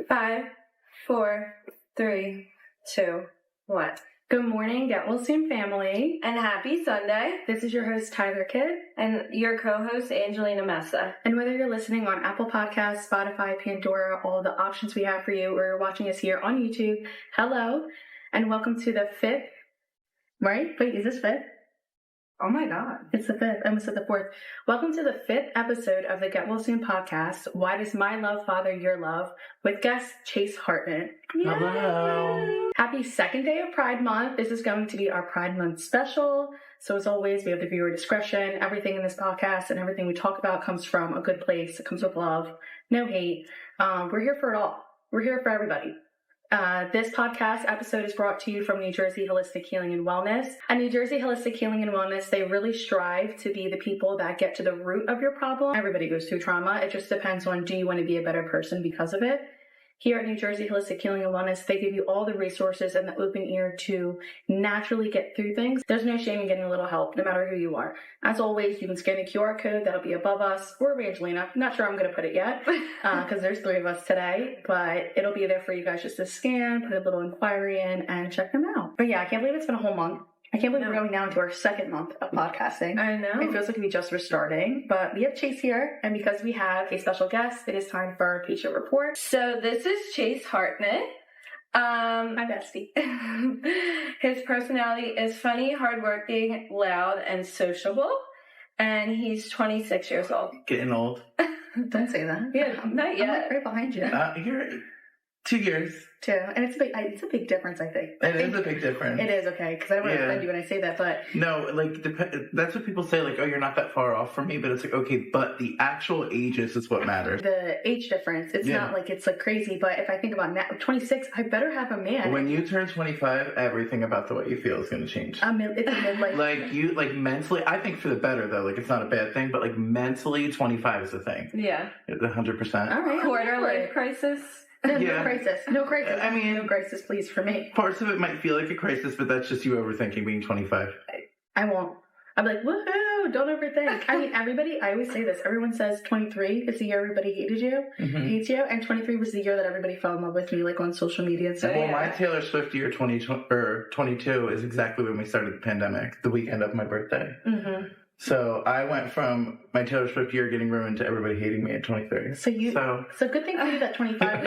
5, 4, 3, 2, 1. Good morning, Get Well Soon family. And happy Sunday. This is your host, Tyler Kidd. And your co-host, Angelina Mesa. And whether you're listening on Apple Podcasts, Spotify, Pandora, all the options we have for you, or you're watching us here on YouTube, hello, and welcome to the 5th, right? Wait, is this 5th? Oh my God. It's the 5th. I almost said the 4th. Welcome to the 5th episode of the Get Well Soon podcast, Why Does My Love Father Your Love? With guest Chase Hartnett. Hello. Happy second day of Pride Month. This is going to be our Pride Month special. So as always, we have the viewer discretion. Everything in this podcast and everything we talk about comes from a good place. It comes with love, no hate. We're here for it all. We're here for everybody. This podcast episode is brought to you from New Jersey Holistic Healing and Wellness. At New Jersey Holistic Healing and Wellness, they really strive to be the people that get to the root of your problem. Everybody goes through trauma. It just depends on, do you want to be a better person because of it? Here at New Jersey Holistic Healing and Wellness, they give you all the resources and the open ear to naturally get through things. There's no shame in getting a little help, no matter who you are. As always, you can scan the QR code that'll be above us, or Angelina. Not sure I'm going to put it yet, because there's 3 of us today, but it'll be there for you guys just to scan, put a little inquiry in, and check them out. But yeah, I can't believe it's been a whole month. I can't believe we're going now into our 2nd month of podcasting. I know. It feels like we just were starting, but we have Chase here, and because we have a special guest, it is time for our patient report. So this is Chase Hartnett. My bestie. His personality is funny, hardworking, loud, and sociable. And he's 26 years old. Getting old. Don't say that. Yeah, not yet. I'm like right behind you. You're 2 years. 2, and it's a big difference, I think. It is a big difference. It is, okay, because I don't want to offend you when I say that, but... No, like, that's what people say, like, oh, you're not that far off from me, but it's like, okay, but the actual ages is what matters. The age difference, it's not like it's like crazy, but if I think about now, 26, I better have a man. When you turn 25, everything about the way you feel is going to change. It's a midlife. Like, mentally, I think for the better, though, like, it's not a bad thing, but, like, mentally, 25 is a thing. Yeah. It's 100%. All right. Quarter life crisis. No crisis. No crisis. I mean, no crisis, please, for me. Parts of it might feel like a crisis, but that's just you overthinking being 25. I won't. I'm like, woohoo, don't overthink. I mean, I always say this. Everyone says 23 is the year everybody hated you, hates you, and 23 was the year that everybody fell in love with me, like on social media and stuff. Well, my Taylor Swift year 22 is exactly when we started the pandemic, the weekend of my birthday. Mm-hmm. So I went from my Taylor Swift year getting ruined to everybody hating me at 23. So good thing for you that 25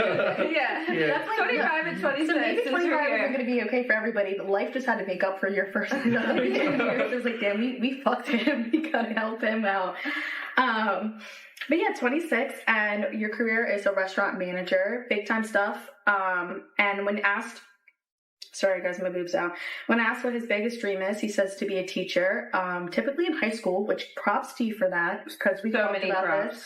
yeah. That's 25 and 26. So maybe 25 is going to be okay for everybody, but life just had to make up for your first years. It was like, damn, we fucked him. We gotta help him out. But yeah, 26, and your career is a restaurant manager, big time stuff. And when asked, sorry guys, my boobs out. When asked what his biggest dream is, he says to be a teacher, typically in high school, which props to you for that, because we talked about this.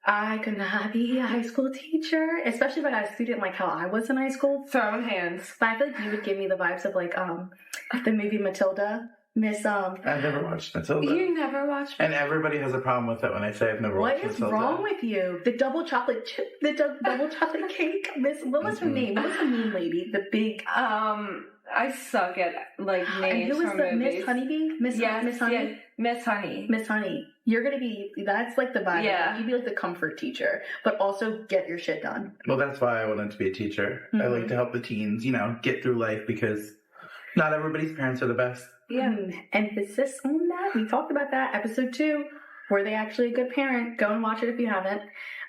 I could not be a high school teacher, especially if I had a student like how I was in high school. Throwing hands. But I feel like you would give me the vibes of like the movie Matilda. I've never watched Matilda. You never watched Matilda? And everybody has a problem with it when I say I've never watched Matilda. What is wrong with you? The double chocolate chip, double chocolate cake. What was her name? What was the mean lady? The big... I suck at, like, names from movies. And who was the movies. Miss Honeybee? Miss Honey? Yeah. Miss Honey. Miss Honey. You're going to be... That's, like, the vibe. Yeah. You'd be, like, the comfort teacher, but also get your shit done. Well, that's why I wanted to be a teacher. Mm-hmm. I like to help the teens, get through life, because not everybody's parents are the best. Yeah, emphasis on that. We talked about that. Episode 2. Were they actually a good parent? Go and watch it if you haven't.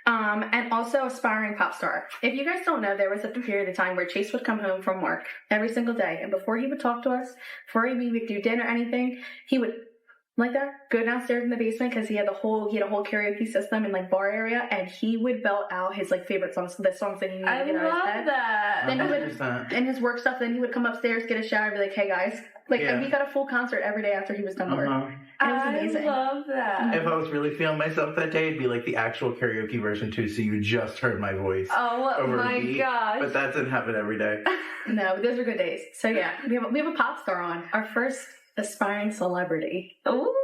And also aspiring pop star. If you guys don't know, there was a period of time where Chase would come home from work every single day. And before he would talk to us, before we would do dinner or anything, he would, like that, go downstairs in the basement because he had a whole karaoke system in like bar area, and he would belt out his like favorite songs, the songs that he needed to get out of his head. That. Then he would, and his work stuff, then he would come upstairs, get a shower, and be like, hey guys. And we got a full concert every day after he was done work. And it was amazing. I love that. If I was really feeling myself that day, it'd be like the actual karaoke version too, so you just heard my voice. Oh my gosh. But that didn't happen every day. No, those are good days. So yeah, we have a pop star on. Our first aspiring celebrity. Ooh.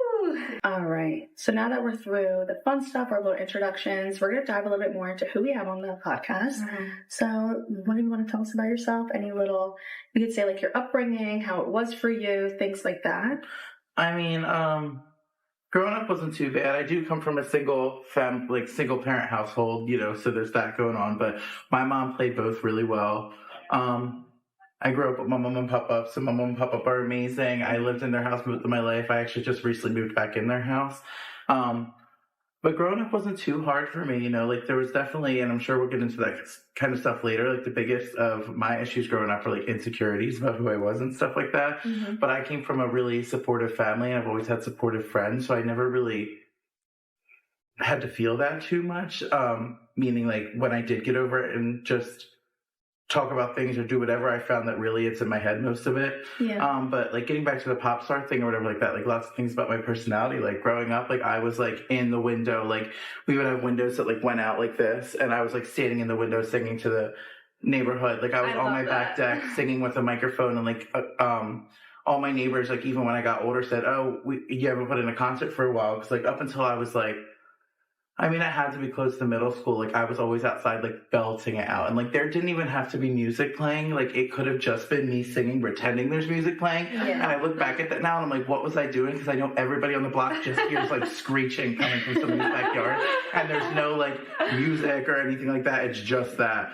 All right. So now that we're through the fun stuff, our little introductions, we're going to dive a little bit more into who we have on the podcast. Mm-hmm. So what do you want to tell us about yourself? Any little, you could say like your upbringing, how it was for you, things like that. I mean, Growing up wasn't too bad. I do come from a single parent household, so there's that going on. But my mom played both really well. I grew up with my mom and papa, so my mom and papa are amazing. I lived in their house most of my life. I actually just recently moved back in their house. But growing up wasn't too hard for me, there was definitely, and I'm sure we'll get into that kind of stuff later, the biggest of my issues growing up were insecurities about who I was and stuff like that. Mm-hmm. But I came from a really supportive family, and I've always had supportive friends, so I never really had to feel that too much. Meaning when I did get over it and just talk about things or do whatever, I found that really it's in my head, most of it. Yeah. But getting back to the pop star thing or whatever like that, lots of things about my personality, growing up, I was in the window, we would have windows that went out like this, and I was standing in the window singing to the neighborhood. I was on my back deck singing with a microphone, and all my neighbors, even when I got older, said, "Oh, you haven't put in a concert for a while," because up until I was I had to be close to middle school. I was always outside, belting it out. And, there didn't even have to be music playing. It could have just been me singing, pretending there's music playing. Yeah. And I look back at that now, and I'm what was I doing? Because I know everybody on the block just hears, screeching coming from somebody's backyard. And there's no, music or anything like that. It's just that.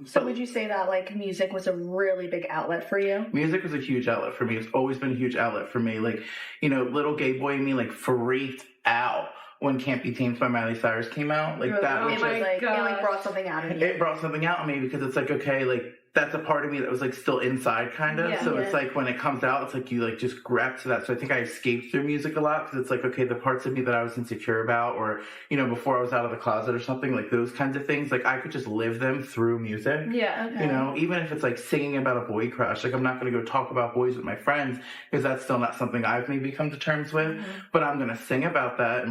So would you say that, music was a really big outlet for you? Music was a huge outlet for me. It's always been a huge outlet for me. Little gay boy in me, freaked out when Can't Be Tamed by Miley Cyrus came out. That was it brought something out of you. It brought something out of me because it's okay, that's a part of me that was still inside kind of. Yeah, so yeah. It's when it comes out, it's you just grab to that. So I think I escaped through music a lot because it's okay, the parts of me that I was insecure about, or, before I was out of the closet or something, those kinds of things, I could just live them through music. Yeah. Okay. Even if it's singing about a boy crush, I'm not going to go talk about boys with my friends because that's still not something I've maybe come to terms with, but I'm going to sing about that.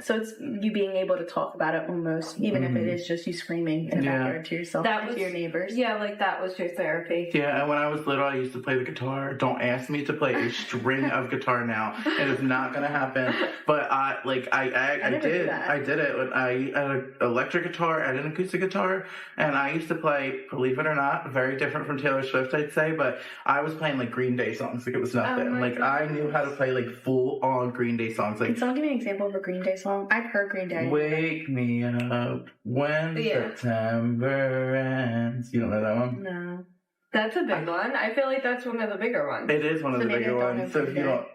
So it's you being able to talk about it almost, even if it is just you screaming in the backyard to yourself and to your neighbors. Yeah, that was your therapy. Yeah, and when I was little, I used to play the guitar. Don't ask me to play a string of guitar now. It is not going to happen. But I did. I did it. I had an electric guitar and an acoustic guitar, and I used to play, believe it or not, very different from Taylor Swift, I'd say, but I was playing Green Day songs it was nothing. I knew how to play full-on Green Day songs. Can someone give me an example of a Green Day song? I've heard Green Day. Wake me up when September ends. You don't know that one? No. That's a big one. I feel that's one of the bigger ones. It is one of the bigger ones. So if you don't,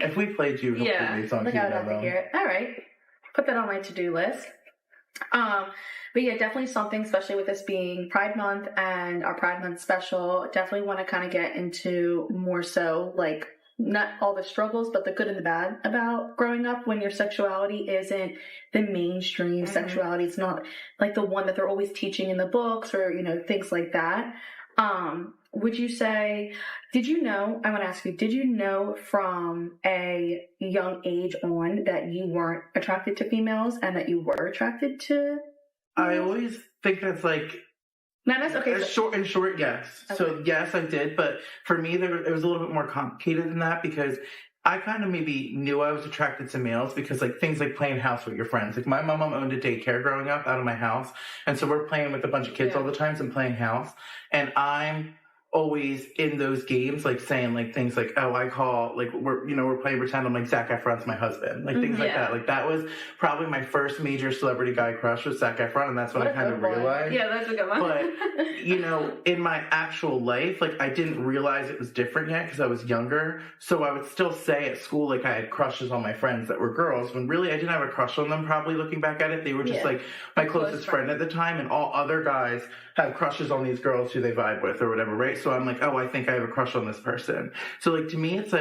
if we played you, Green Day songs, I would have to hear it. All right. Put that on my to-do list. But yeah, definitely something, especially with this being Pride Month and our Pride Month special, definitely want to kind of get into more so not all the struggles, but the good and the bad about growing up when your sexuality isn't the mainstream sexuality. It's not the one that they're always teaching in the books or, things like that. Would you say, I want to ask you, did you know from a young age on that you weren't attracted to females and that you were attracted to? I always think that's In short, yes. Okay. So yes, I did. But for me, it was a little bit more complicated than that because I kind of maybe knew I was attracted to males because things playing house with your friends. My mom owned a daycare growing up out of my house. And so we're playing with a bunch of kids all the time and playing house. And I'm always in those games, saying things oh, I call, we're playing pretend I'm Zac Efron's my husband, things like that. That was probably my first major celebrity guy crush was Zac Efron, and that's when I kind of realized. Yeah, that's a good one. But, in my actual life, I didn't realize it was different yet because I was younger. So I would still say at school, I had crushes on my friends that were girls, when really I didn't have a crush on them, probably looking back at it. They were just my closest friend at the time, and all other guys have crushes on these girls who they vibe with or whatever, right? So I'm oh, I think I have a crush on this person. So to me, it's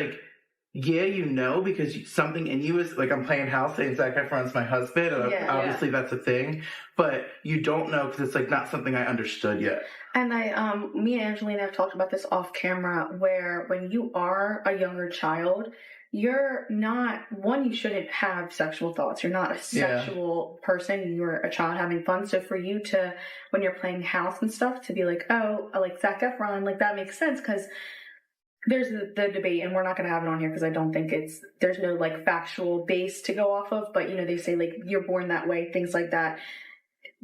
yeah, because something in you is I'm playing house saying Zac Efron's my husband, and obviously that's a thing, but you don't know because it's not something I understood yet. And me and Angelina have talked about this off camera, where when you are a younger child, you're not, you shouldn't have sexual thoughts. You're not a sexual person. You're a child having fun. So for you to, when you're playing house and stuff, to be oh, I like Zac Efron, that makes sense because there's the debate, and we're not going to have it on here because I don't think there's no factual base to go off of, but they say you're born that way, things like that.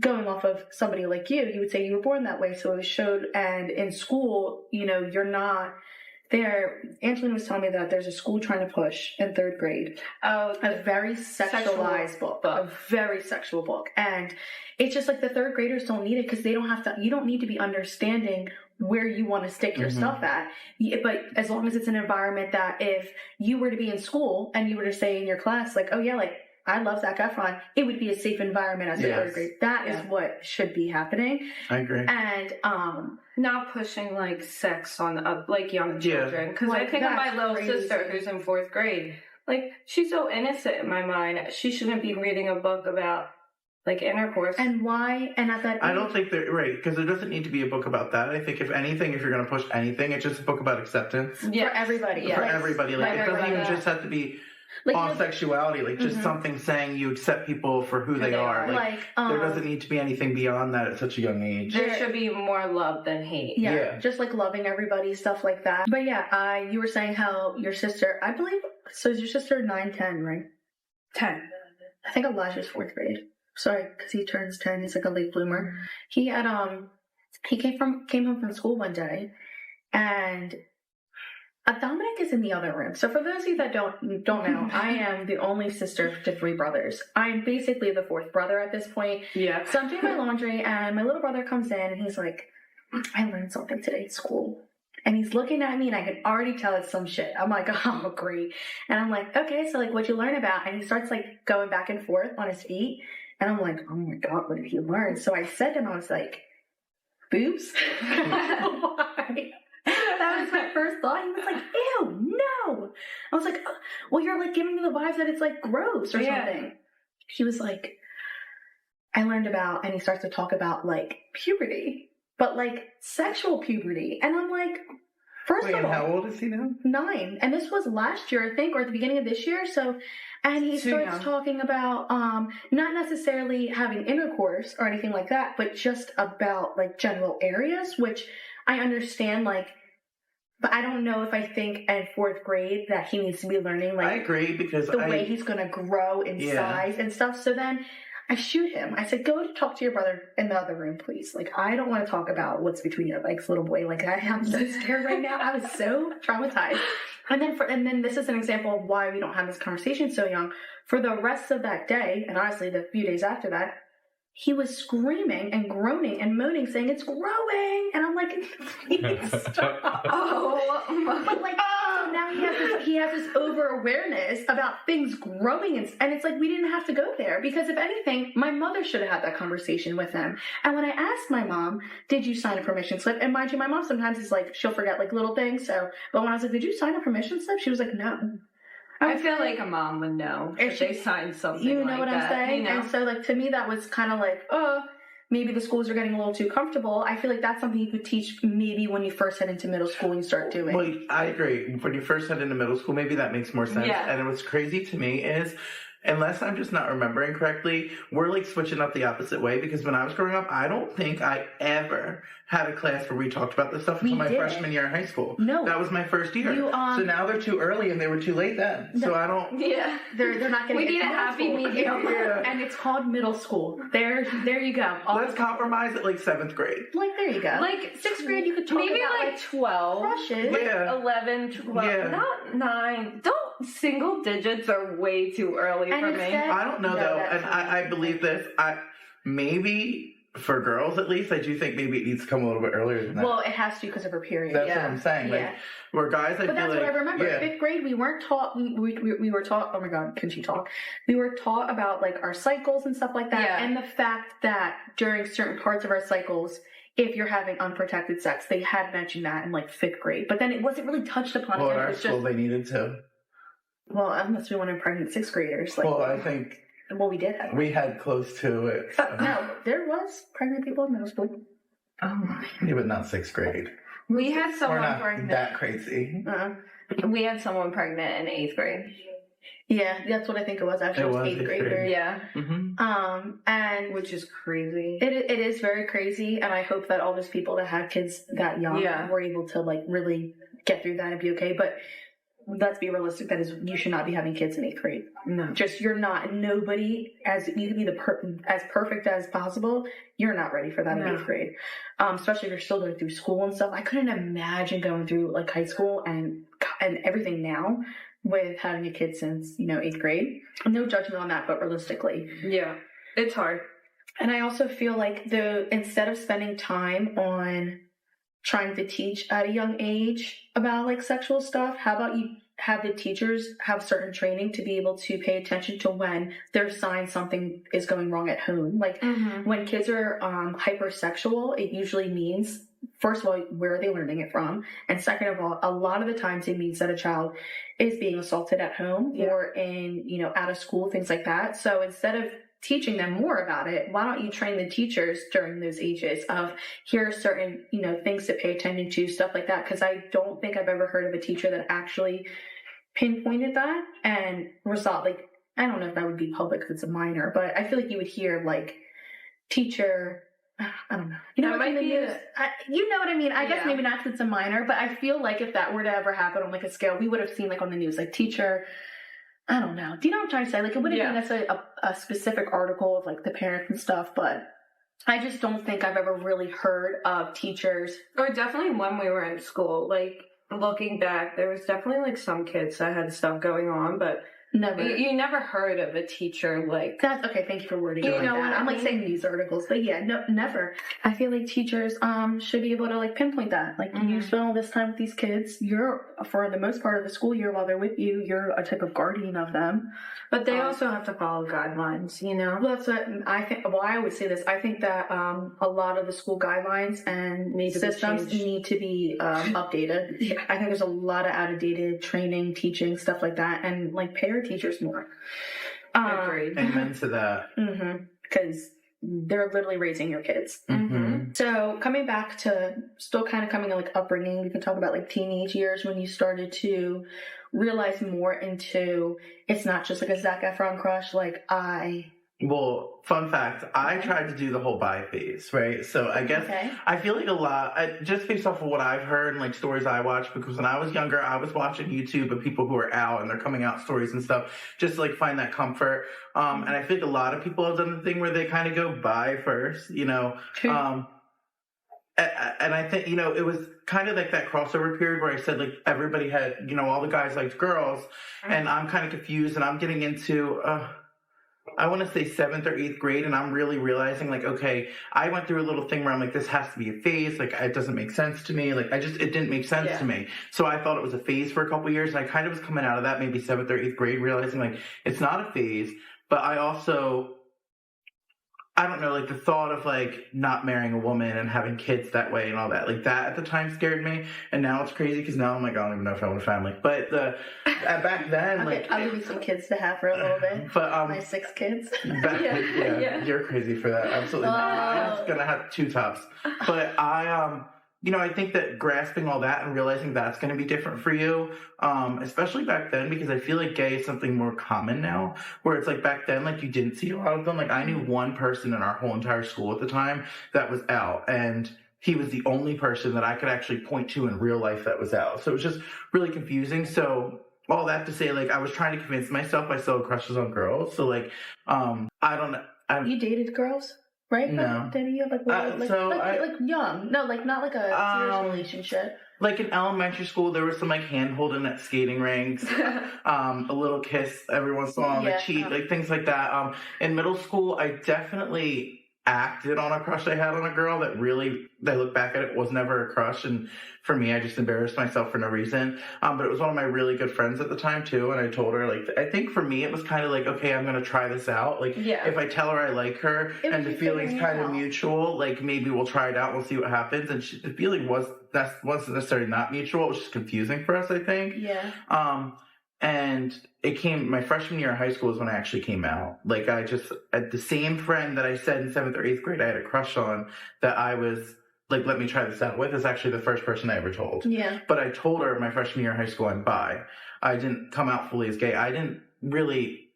Going off of somebody like you would say you were born that way. So it was showed, and in school, you're not Angeline was telling me that there's a school trying to push in 3rd grade. Oh, a very sexualized book. A very sexual book. And it's just like the 3rd graders don't need it because they don't have to, you don't need to be understanding where you want to stick your stuff at. But as long as it's an environment that if you were to be in school and you were to say in your class, like, oh yeah, like, I love Zac Efron, it would be a safe environment as a 3rd grade. That is what should be happening. I agree. And not pushing like sex on like young children. Because I think of my little sister who's in 4th grade. Like, she's so innocent in my mind. She shouldn't be reading a book about like intercourse. And why? And at that age, I don't think that, right, because there doesn't need to be a book about that. I think if anything, if you're going to push anything, it's just a book about acceptance. Yeah, for everybody. For everybody. Like, it doesn't even just have to be like, on sexuality. Like, just something saying you accept people for who they are. Like, there doesn't need to be anything beyond that at such a young age. There should be more love than hate. Yeah, just like loving everybody, stuff like that. But yeah, you were saying how your sister, I believe, so is your sister 9, 10, right? 10. I think Elijah's 4th grade. Sorry, because he turns 10. He's like a late bloomer. He had he came home from school one day, and Dominic is in the other room. So for those of you that don't know, I am the only sister to 3 brothers. I'm basically the 4th brother at this point. Yeah. So I'm doing my laundry, and my little brother comes in, and he's like, I learned something today at school. And he's looking at me, and I can already tell it's some shit. I'm like, oh, great. And I'm like, okay, so like, what'd you learn about? And he starts like going back and forth on his feet. And I'm like, oh my God, what did he learn? So I said to him, I was like, boobs? Why? That was my first thought. He was like, ew, no. I was like, well, you're like giving me the vibes that it's like gross or something. She was like, I learned about, and he starts to talk about like puberty, but like sexual puberty. And I'm like, first of all, how old is he now? 9. And this was last year, I think, or at the beginning of this year. So, and he starts talking about, not necessarily having intercourse or anything like that, but just about like general areas, which I understand, like, but I don't know if I think at 4th grade that he needs to be learning, like, I agree, because the way he's going to grow in size and stuff. So then I shoot him. I said, go to talk to your brother in the other room, please. Like, I don't want to talk about what's between your legs, little boy. Like, I'm so scared right now. I was so traumatized. And then this is an example of why we don't have this conversation so young. For the rest of that day, and honestly, the few days after that, he was screaming and groaning and moaning, saying, it's growing. And I'm like, please stop. But like, so now he has this over-awareness about things growing. And it's like, we didn't have to go there. Because if anything, my mother should have had that conversation with him. And when I asked my mom, did you sign a permission slip? And mind you, my mom sometimes is like, she'll forget like little things. So, but when I was like, did you sign a permission slip? She was like, no. I feel like a mom would know if they signed something like that. You know what I'm saying? You know? And so, like, to me, that was kind of like, oh, maybe the schools are getting a little too comfortable. I feel like that's something you could teach maybe when you first head into middle school and you start doing. Well, I agree. When you first head into middle school, maybe that makes more sense. Yeah. And what's crazy to me is, unless I'm just not remembering correctly, we're like switching up the opposite way, because when I was growing up, I don't think I ever had a class where we talked about this stuff until my freshman year in high school. No. That was my first year. So now they're too early and they were too late then. So I don't... Yeah. They're not getting... We need a happy medium. Yeah. And it's called middle school. There you go. Let's compromise at like 7th grade. Like, there you go. Like 6th grade, you could talk maybe about like 12. Crushes. Like Yeah. 11, 12. Not 9. Single digits are way too early for me. I don't know though, and I believe this. Maybe for girls at least, I do think maybe it needs to come a little bit earlier than that. Well, it has to because of her period. That's what I'm saying. Like, where guys, I feel like... But that's what I remember. 5th grade, we weren't taught... We were taught... Oh my God, can she talk? We were taught about like our cycles and stuff like that, and the fact that during certain parts of our cycles, if you're having unprotected sex, they had mentioned that in like 5th grade, but then it wasn't really touched upon. Well, in our school, they needed to. Well, unless we wanted pregnant 6th graders. Like, well, I think... Well, we did have... We had close to it. So. No, there was pregnant people in middle school. Oh. Yeah, but not 6th grade. We had someone We're not pregnant. that crazy. We had someone pregnant in 8th grade. Yeah, that's what I think it was. Actually, it was 8th grader. Yeah. Mm-hmm. And which is crazy. It is very crazy, and I hope that all those people that had kids that young were able to like really get through that and be okay. But let's be realistic, you should not be having kids in 8th grade. No. Just, you're not, nobody, you can be as perfect as possible, you're not ready for that in 8th grade. Especially if you're still going through school and stuff. I couldn't imagine going through like high school and everything now with having a kid since, 8th grade. No judgment on that, but realistically. Yeah, it's hard. And I also feel like instead of spending time on trying to teach at a young age about like sexual stuff, how about you have the teachers have certain training to be able to pay attention to when there's signs something is going wrong at home. Like when kids are hypersexual, it usually means, first of all, where are they learning it from? And second of all, a lot of the times it means that a child is being assaulted at home or in, out of school, things like that. So instead of teaching them more about it, why don't you train the teachers during those ages of, here are certain, things to pay attention to, stuff like that. Because I don't think I've ever heard of a teacher that actually pinpointed that and resolved, like, I don't know if that would be public because it's a minor, but I feel like you would hear like teacher, I don't know. You know what I mean? You know what I mean? I guess maybe not if it's a minor, but I feel like if that were to ever happen on like a scale, we would have seen like on the news, like teacher, I don't know. Do you know what I'm trying to say? Like, it wouldn't be necessarily a specific article of like the parents and stuff, but I just don't think I've ever really heard of teachers. Or definitely when we were in school, like looking back, there was definitely like some kids that had stuff going on, but never. You never heard of a teacher like that's okay. Thank you for wording it like that. I'm like saying news articles, but no, never. I feel like teachers should be able to like pinpoint that. Like you spend all this time with these kids. You're, for the most part of the school year while they're with you, you're a type of guardian of them. But they also have to follow guidelines, Well, that's what I think. Well, I always say this. I think that a lot of the school guidelines and systems need to be updated. I think there's a lot of outdated training, teaching, stuff like that, and like pay our teachers more. Agreed. Amen to that. Because they're literally raising your kids. So coming back to still kind of coming to like upbringing, we can talk about like teenage years when you started to realize more into, it's not just like a Zac Efron crush. Well, fun fact, I tried to do the whole bi phase, right? So I guess I feel like a lot, just based off of what I've heard and like stories I watched, because when I was younger, I was watching YouTube of people who are out and they're coming out stories and stuff, just to like find that comfort. And I feel like a lot of people have done the thing where they kind of go bi first, and I think, it was kind of like that crossover period where I said, like, everybody had, all the guys liked girls, and I'm kind of confused, and I'm getting into, I want to say 7th or 8th grade, and I'm really realizing, like, okay, I went through a little thing where I'm like, this has to be a phase, like, it doesn't make sense to me, like, it didn't make sense to me, so I thought it was a phase for a couple years, and I kind of was coming out of that maybe 7th or 8th grade, realizing, like, it's not a phase, but I also, I don't know, like the thought of like not marrying a woman and having kids that way and all that, like that at the time scared me, and now it's crazy because now I'm like, I don't even know if I want a family. But back then, like, I'll give you some kids to have for a little bit. But my 6 kids. You're crazy for that. Absolutely not. I'm gonna have 2 tops. But I think that grasping all that and realizing that's going to be different for you, especially back then, because I feel like gay is something more common now, where it's like back then, like you didn't see a lot of them. Like I knew one person in our whole entire school at the time that was out, and he was the only person that I could actually point to in real life that was out. So it was just really confusing. So all that to say, like I was trying to convince myself I still had crushes on girls. So like, I don't know. You dated girls? Right? No. Did you have like young? No, like not like a serious relationship. Like in elementary school, there was some like hand holding at skating rinks, a little kiss every once in a while on the cheek, like things like that. In middle school, I definitely acted on a crush I had on a girl that really, I look back at it, was never a crush, and for me, I just embarrassed myself for no reason. But it was one of my really good friends at the time too, and I told her, like, I think for me, it was kind of like, okay, I'm gonna try this out. Like, if I tell her I like her and the feeling's kind of mutual, like maybe we'll try it out, we'll see what happens. And the feeling wasn't necessarily not mutual, it was just confusing for us, I think. And it came, my freshman year of high school is when I actually came out. Like, the same friend that I said in 7th or 8th grade I had a crush on, that I was like, let me try this out with, is actually the first person I ever told. But I told her my freshman year of high school I'm bi. I didn't come out fully as gay. I didn't really,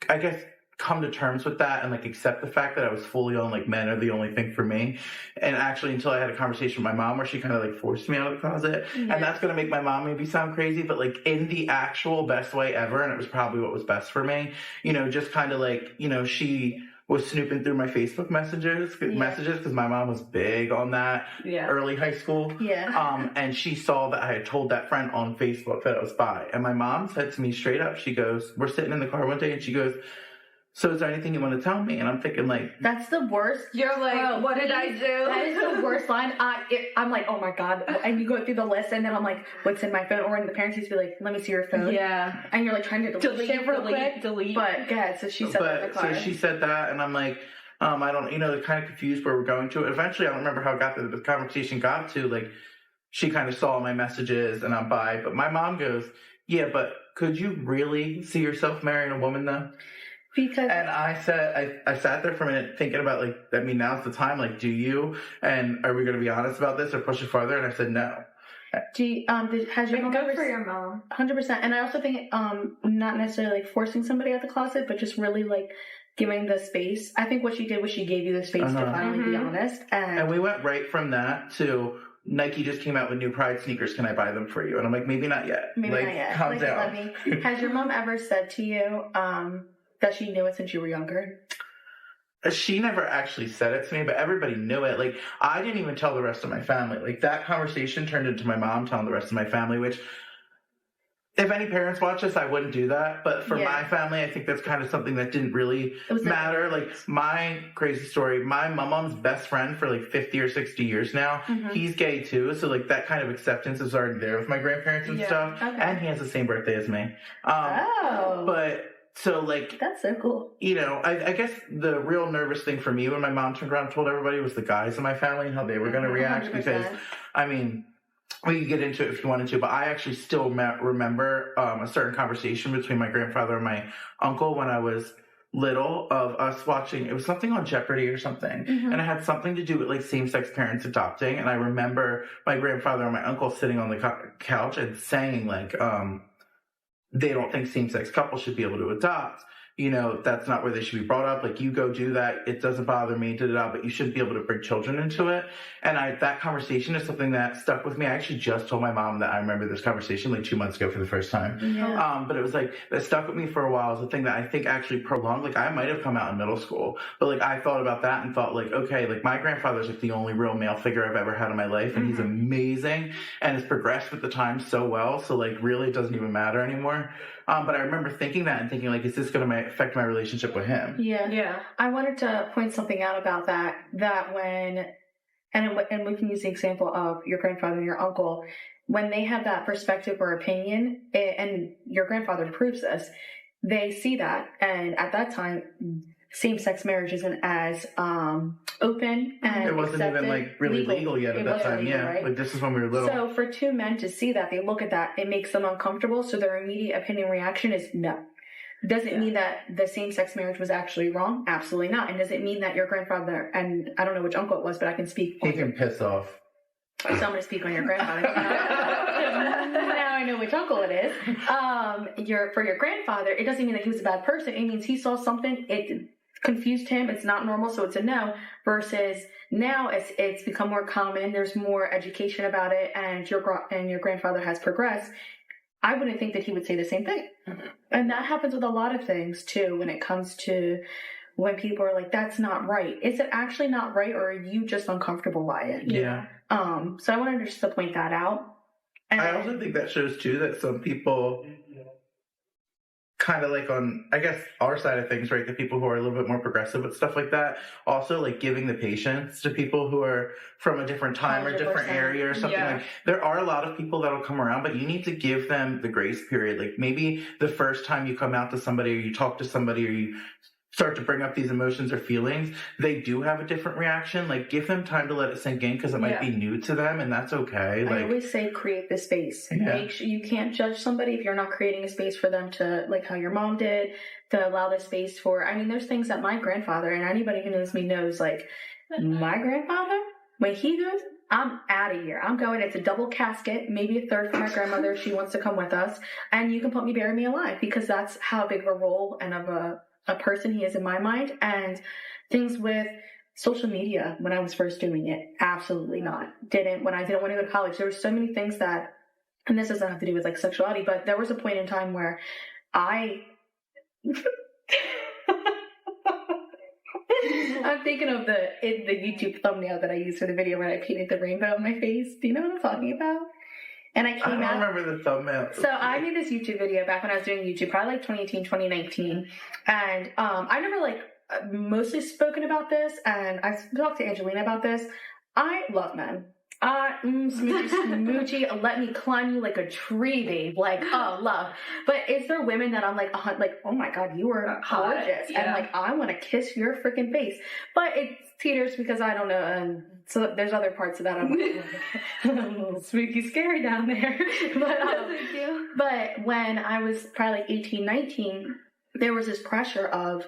I guess, come to terms with that and like accept the fact that I was fully on like men are the only thing for me. And actually until I had a conversation with my mom where she kind of like forced me out of the closet. And that's going to make my mom maybe sound crazy, but like in the actual best way ever. And it was probably what was best for me, you know, just kind of like, you know, she was snooping through my Facebook messages because my mom was big on that early high school. And she saw that I had told that friend on Facebook that I was bi. And my mom said to me straight up, she goes, we're sitting in the car one day and she goes, so is there anything you want to tell me? And I'm thinking like... That's the worst. You're like, what did I do? That is the worst line. I'm like, oh my God. And you go through the list and then I'm like, what's in my phone? Or when the parents used to be like, let me see your phone. Yeah. And you're like trying to delete it real quick. But yeah, so she said that in the car. So she said that and I'm like, I don't, you know, kind of confused where we're going to. Eventually, I don't remember how it got to the conversation got to. Like, she kind of saw my messages and I'm bi. But my mom goes, yeah, but could you really see yourself marrying a woman though? Because and I said, I sat there for a minute thinking about like, I mean, now's the time. Like, do you? And are we going to be honest about this or push it farther? And I said no. Has your mom go for your mom? 100%. And I also think not necessarily like forcing somebody out the closet, but just really like giving the space. I think what she did was she gave you the space to finally be honest. And we went right from that to Nike just came out with new Pride sneakers. Can I buy them for you? And I'm like, maybe not yet. Maybe like, not yet. Calm like, down. Has your mom ever said to you that she knew it since you were younger? She never actually said it to me, but everybody knew it. Like, I didn't even tell the rest of my family. Like, that conversation turned into my mom telling the rest of my family, which, if any parents watch this, I wouldn't do that. But for my family, I think that's kind of something that didn't really matter. Like, my crazy story, my mom's best friend for like 50 or 60 years now, he's gay too. So, like, that kind of acceptance is already there with my grandparents and stuff. Okay. And he has the same birthday as me. But... So, like... That's so cool. You know, I guess the real nervous thing for me when my mom turned around and told everybody was the guys in my family and how they were going to react. 100%. Because, I mean, we could get into it if you wanted to, but I actually still remember a certain conversation between my grandfather and my uncle when I was little of us watching... It was something on Jeopardy or something. And it had something to do with, like, same-sex parents adopting. And I remember my grandfather and my uncle sitting on the couch and saying, like... they don't think same-sex couples should be able to adopt. You know, that's not where they should be brought up. Like, you go do that. It doesn't bother me, but you shouldn't be able to bring children into it. And that conversation is something that stuck with me. I actually just told my mom that I remember this conversation like 2 months ago for the first time. Yeah. But it was like, that stuck with me for a while. It's a thing that I think actually prolonged. Like, I might have come out in middle school, but like, I thought about that and thought like, okay, like my grandfather's like the only real male figure I've ever had in my life. And he's amazing and has progressed with the times so well. So like, really it doesn't even matter anymore. But I remember thinking that and thinking like, is this going to affect my relationship with him? Yeah. I wanted to point something out about that when, and we can use the example of your grandfather and your uncle, when they have that perspective or opinion, and your grandfather proves this, they see that, and at that time, same-sex marriage isn't as open and it wasn't even like really legal yet at that time. Legal, right? Like this is when we were little. So for two men to see that, they look at that, it makes them uncomfortable. So their immediate opinion reaction is no. Does it mean that the same-sex marriage was actually wrong? Absolutely not. And does it mean that your grandfather, and I don't know which uncle it was, but I can speak. He can piss off. So I'm going to speak on your grandfather. Now I know which uncle it is. For your grandfather, it doesn't mean that he was a bad person. It means he saw something, it confused him, it's not normal, so it's a no, versus now it's become more common, there's more education about it, and your grandfather has progressed. I wouldn't think that he would say the same thing. And that happens with a lot of things too, when it comes to when people are like, that's not right. Is it actually not right, or are you just uncomfortable by it? Yeah. So I wanted just to point that out. And I also think that shows too that some people kind of like on, I guess, our side of things, right? The people who are a little bit more progressive with stuff like that, also like giving the patience to people who are from a different time 100%. Or different area or something. Like there are a lot of people that'll come around, but you need to give them the grace period. Like maybe the first time you come out to somebody or you talk to somebody or you start to bring up these emotions or feelings, they do have a different reaction. Like give them time to let it sink in because it might be new to them, and that's okay. I always say create the space. Make sure you can't judge somebody if you're not creating a space for them to, like how your mom did, to allow the space for, I mean, there's things that my grandfather, and anybody who knows me knows, like my grandfather, when he goes, I'm out of here. I'm going. It's a double casket, maybe a third for my grandmother if she wants to come with us, and you can bury me alive, because that's how big of a role and of a a person he is in my mind. And things with social media, when I was first doing it, absolutely not. When I didn't want to go to college, there were so many things that, and this doesn't have to do with like sexuality, but there was a point in time where I'm thinking of the YouTube thumbnail that I used for the video when I painted the rainbow on my face. Do you know what I'm talking about? And I don't remember the thumbnail. So I made this YouTube video back when I was doing YouTube, probably like 2018, 2019. And I never like mostly spoken about this, and I talked to Angelina about this. I love men. Smoochy, let me climb you like a tree, babe. Like, oh, love. But is there women that I'm like, oh my God, you are gorgeous. Yeah. And like, I want to kiss your freaking face. But it teeters because I don't know. And so there's other parts of that. I'm like, a little spooky, scary down there. But when I was probably like 18, 19, there was this pressure of,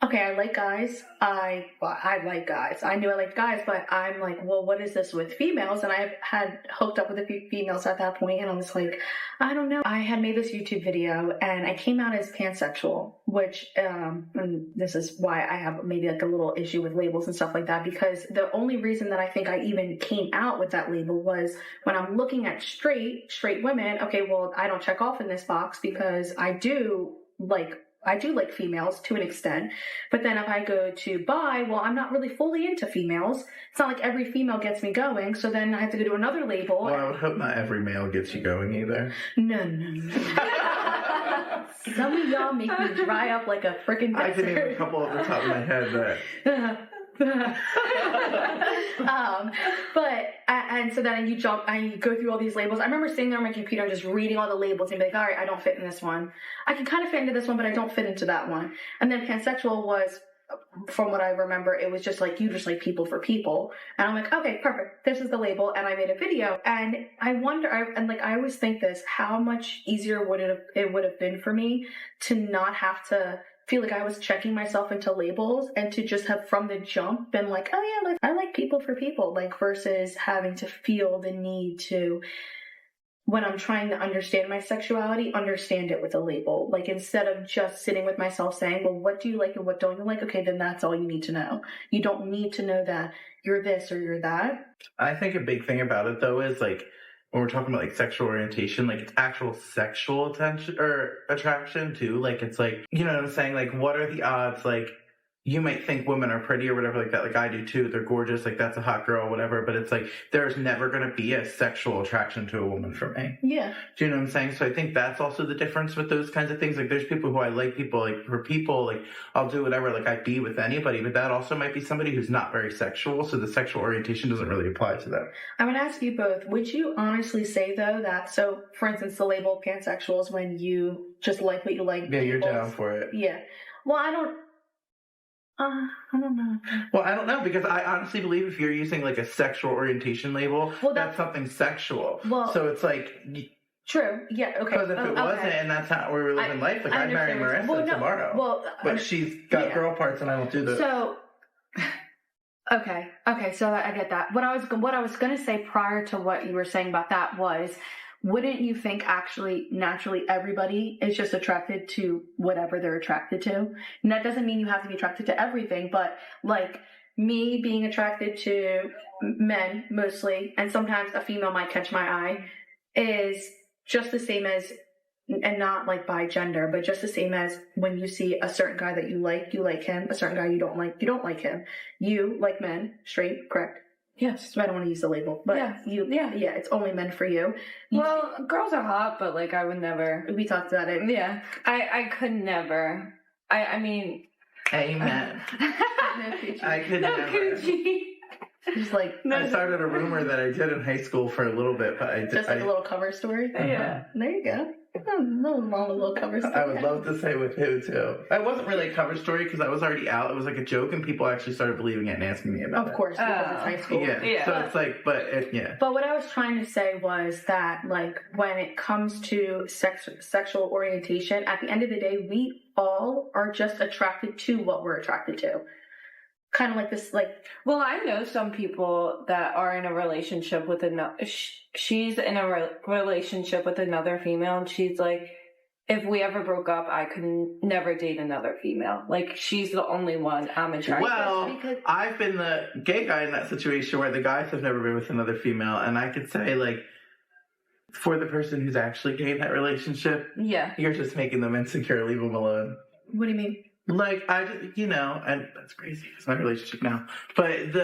okay, I like guys. I like guys. I knew I liked guys, but I'm like, well, what is this with females? And I had hooked up with a few females at that point, and I was like, I don't know. I had made this YouTube video, and I came out as pansexual, which, and this is why I have maybe like a little issue with labels and stuff like that, because the only reason that I think I even came out with that label was when I'm looking at straight women, okay, well, I don't check off in this box because I do like females to an extent, but then if I go to bi, well, I'm not really fully into females. It's not like every female gets me going, so then I have to go to another label. Well, I would hope not every male gets you going either. No. Some of y'all make me dry up like a freaking desert. I can name a couple off the top of my head, and so then you jump and you go through all these labels. I remember sitting there on my computer and just reading all the labels and be like, all right, I don't fit in this one. I can kind of fit into this one, but I don't fit into that one. And then pansexual was, from what I remember, it was just like, you just like people for people. And I'm like, okay, perfect. This is the label. And I made a video. And I wonder, I always think this, how much easier would it would have been for me to not have to feel like I was checking myself into labels and to just have from the jump been like, oh yeah, like I like people for people, like versus having to feel the need to, when I'm trying to understand my sexuality, understand it with a label. Like instead of just sitting with myself saying, well, what do you like and what don't you like? Okay, then that's all you need to know. You don't need to know that you're this or you're that. I think a big thing about it though is like, when we're talking about like sexual orientation, like it's actual sexual attention or attraction too. Like it's like, you know what I'm saying? Like what are the odds? Like you might think women are pretty or whatever like that. Like I do too. They're gorgeous. Like that's a hot girl, whatever. But it's like, there's never going to be a sexual attraction to a woman for me. Yeah. Do you know what I'm saying? So I think that's also the difference with those kinds of things. Like there's people who I like people, like for people, like I'll do whatever, like I'd be with anybody, but that also might be somebody who's not very sexual. So the sexual orientation doesn't really apply to them. I would ask you both, would you honestly say though that, so for instance, the label pansexual is when you just like what you like. Yeah, you're down for it. Yeah. Well, I don't know. Well, I don't know, because I honestly believe if you're using like a sexual orientation label, that's something sexual. Well, so it's like... True. Yeah. Okay. Because if it wasn't, and that's how we were living life, like I'd marry Marissa tomorrow. Well, but she's got girl parts, and I don't do this. So, okay. So I get that. What I was going to say prior to what you were saying about that was, wouldn't you think actually naturally everybody is just attracted to whatever they're attracted to? And that doesn't mean you have to be attracted to everything, but like me being attracted to men mostly, and sometimes a female might catch my eye, is just the same as, and not like by gender, but just the same as when you see a certain guy that you like him, a certain guy you don't like him. You like men, straight, correct? Yes. So I don't want to use the label, but it's only meant for you. Well, girls are hot, but like I would never. We talked about it. Yeah. I could never. I mean. Amen. I could never. Coochie. Just like I started a rumor that I did in high school for a little bit, but I did. Just like a little cover story. Uh-huh. Yeah. There you go. A little cover story. I would love to say with who too. I wasn't really a cover story because I was already out. It was like a joke, and people actually started believing it and asking me about it. Of course, because it's high school. Yeah. So it's like, But what I was trying to say was that, like, when it comes to sexual orientation, at the end of the day, we all are just attracted to what we're attracted to. Kind of like this, like... Well, I know some people that are in a relationship with another... She's in a relationship with another female, and she's like, if we ever broke up, I could never date another female. Like, she's the only one I'm attracted to. Well, I've been the gay guy in that situation where the guys have never been with another female, and I could say, like, for the person who's actually gay in that relationship, you're just making them insecure. Leave them alone. What do you mean? Like, and that's crazy. It's my relationship now. But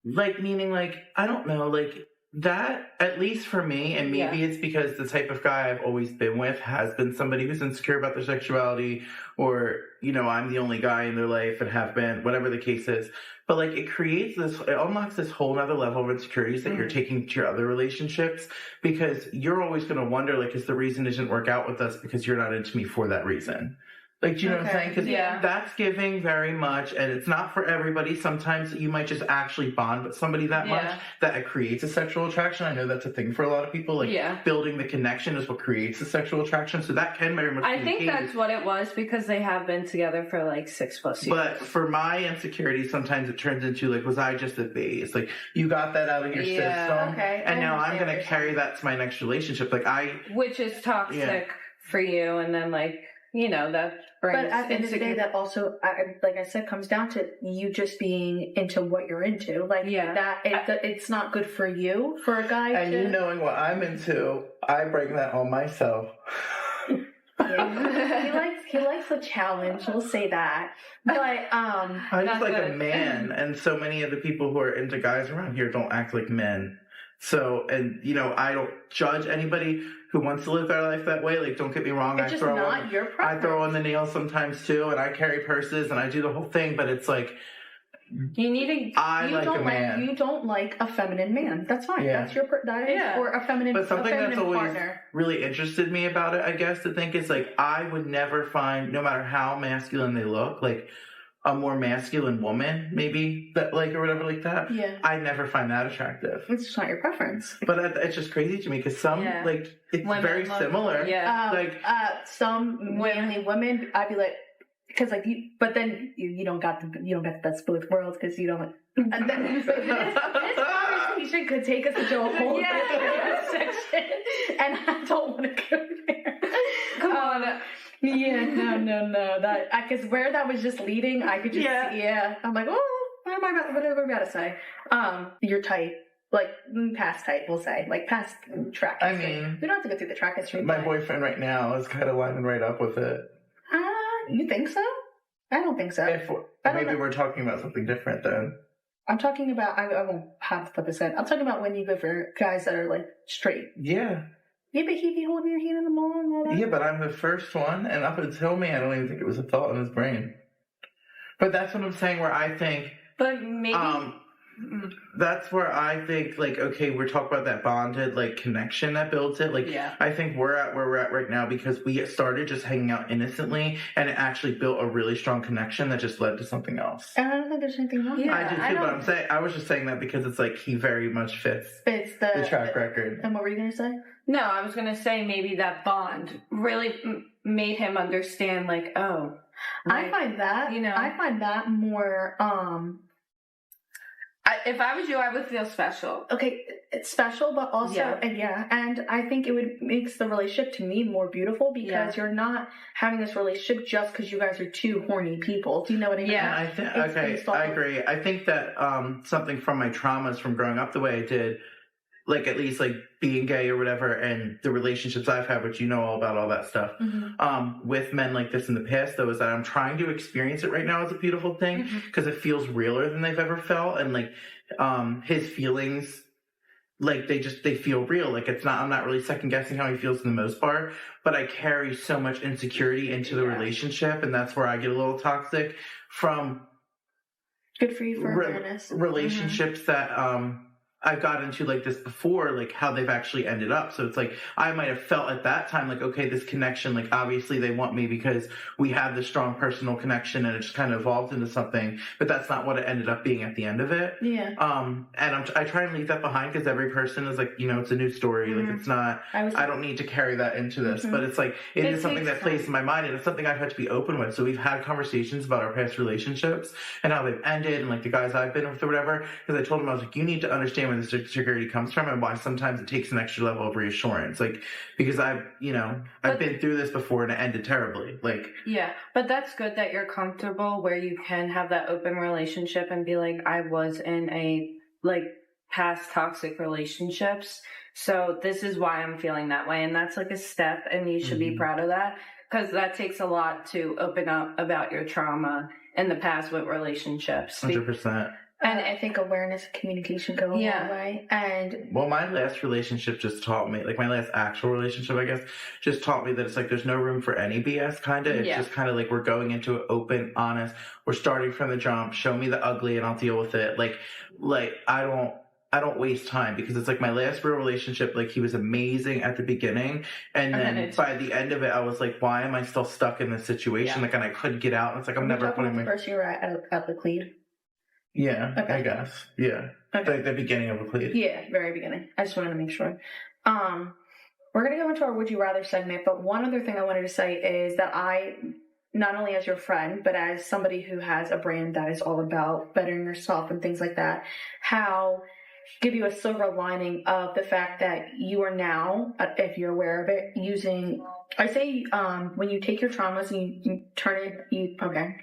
like, meaning, like, I don't know, like, that, at least for me, and maybe it's because the type of guy I've always been with has been somebody who's insecure about their sexuality, or, I'm the only guy in their life and have been, whatever the case is. But, like, it unlocks this whole other level of insecurities that you're taking to your other relationships, because you're always going to wonder, like, is the reason it didn't work out with us because you're not into me for that reason? Like, do you know what I'm saying? Because that's giving very much, and it's not for everybody. Sometimes you might just actually bond with somebody that much that it creates a sexual attraction. I know that's a thing for a lot of people. Like, building the connection is what creates a sexual attraction. So that can very much be I think that's what it was, because they have been together for, like, 6+ years. But for my insecurity, sometimes it turns into, like, was I just a base? Like, you got that out of your system. Okay. And now I'm going to carry that to my next relationship. Like, which is toxic for you, and then, like, that brings. But at the end of the day, that also, like I said, comes down to you just being into what you're into. Like, it's not good for you, for a guy. And you knowing what I'm into, I bring that on myself. He likes the challenge. We'll say that. But I'm just like a man, and so many of the people who are into guys around here don't act like men. So, and I don't judge anybody who wants to live their life that way. Like, don't get me wrong. It's just not your preference. I throw on the nails sometimes too, and I carry purses, and I do the whole thing. But it's like, I like a man. You don't like a feminine man. That's fine. Yeah. That's or a feminine. But something that's always partner. Really interested me about it, I guess, to think is, like, I would never find, no matter how masculine they look, like, a more masculine woman, maybe, that, like, or whatever like that. Yeah. I never find that attractive. It's just not your preference. But it's just crazy to me, because some, like, it's very similar. Yeah. Some manly women, I'd be like, because, like, but then you don't got the best of both worlds, because you don't. And then, this conversation could take us into a whole section, and I don't want to go there. Come on. Yeah, no. That, because where that was just leading, I could just, I'm like, what am I about to say? You're tight. Like, past tight, we'll say. Like, past track history. I mean, we don't have to go through the track history. My boyfriend right now is kind of lining right up with it. You think so? I don't think so. Maybe we're talking about something different then. I'm talking about, I won't have to put this in. I'm talking about when you go for guys that are, like, straight. Yeah. Yeah, but he be holding your hand in the mall and all that. Yeah, but I'm the first one, and up until me, I don't even think it was a thought in his brain. But that's what I'm saying, where I think... But maybe... that's where I think, like, okay, we're talking about that bonded, like, connection that builds it. Like, I think we're at where we're at right now because we started just hanging out innocently, and it actually built a really strong connection that just led to something else. I don't think there's anything wrong with that. I do too, but I was just saying that because it's like he very much fits the track record. And what were you going to say? No, I was going to say maybe that bond really made him understand, like, oh. I find that more... if I was you, I would feel special. Okay, it's special, but also, and I think it makes the relationship to me more beautiful because you're not having this relationship just because you guys are two horny people. Do you know what I mean? Yeah, I agree. I think that something from my traumas from growing up the way I did, like, at least, like, being gay or whatever, and the relationships I've had, which you know all about all that stuff, with men like this in the past, though, is that I'm trying to experience it right now as a beautiful thing, because it feels realer than they've ever felt, and, like, his feelings, like, they feel real. Like, I'm not really second-guessing how he feels for the most part, but I carry so much insecurity into the relationship, and that's where I get a little toxic from... Good for you for awareness. Relationships that... I've got into like this before, like how they've actually ended up. So it's like, I might have felt at that time, like, okay, this connection, like, obviously they want me because we had this strong personal connection and it just kind of evolved into something, but that's not what it ended up being at the end of it. Yeah. And I try and leave that behind because every person is like, it's a new story. Like, it's not, I don't need to carry that into this, but it's like, it is something that plays in my mind, and it's something I've had to be open with. So we've had conversations about our past relationships and how they've ended, and like the guys I've been with or whatever, because I told them, I was like, you need to understand understand where the security comes from and why sometimes it takes an extra level of reassurance. Like, because I've been through this before and it ended terribly. Like, yeah, but that's good that you're comfortable where you can have that open relationship and be like, I was in a, like, past toxic relationships. So this is why I'm feeling that way. And that's like a step, and you should be proud of that, because that takes a lot to open up about your trauma in the past with relationships. 100%. And I think awareness and communication go a long way. And well, my last relationship just taught me, like my last actual relationship, I guess, just taught me that it's like there's no room for any BS, kind of. It's just kind of like we're going into it open, honest. We're starting from the jump. Show me the ugly and I'll deal with it. Like I don't waste time, because it's like my last real relationship, like he was amazing at the beginning. And then by the end of it, I was like, why am I still stuck in this situation? Like, and I couldn't get out. And it's like, I'm never putting the first year at the Cleed. Yeah, okay. I guess. Yeah. Okay. Like the beginning of a Cleed. Yeah, very beginning. I just wanted to make sure. We're going to go into our Would You Rather segment, but one other thing I wanted to say is that I, not only as your friend, but as somebody who has a brand that is all about bettering yourself and things like that, give you a silver lining of the fact that you are now, if you're aware of it, using, I say, when you take your traumas and you turn it, okay.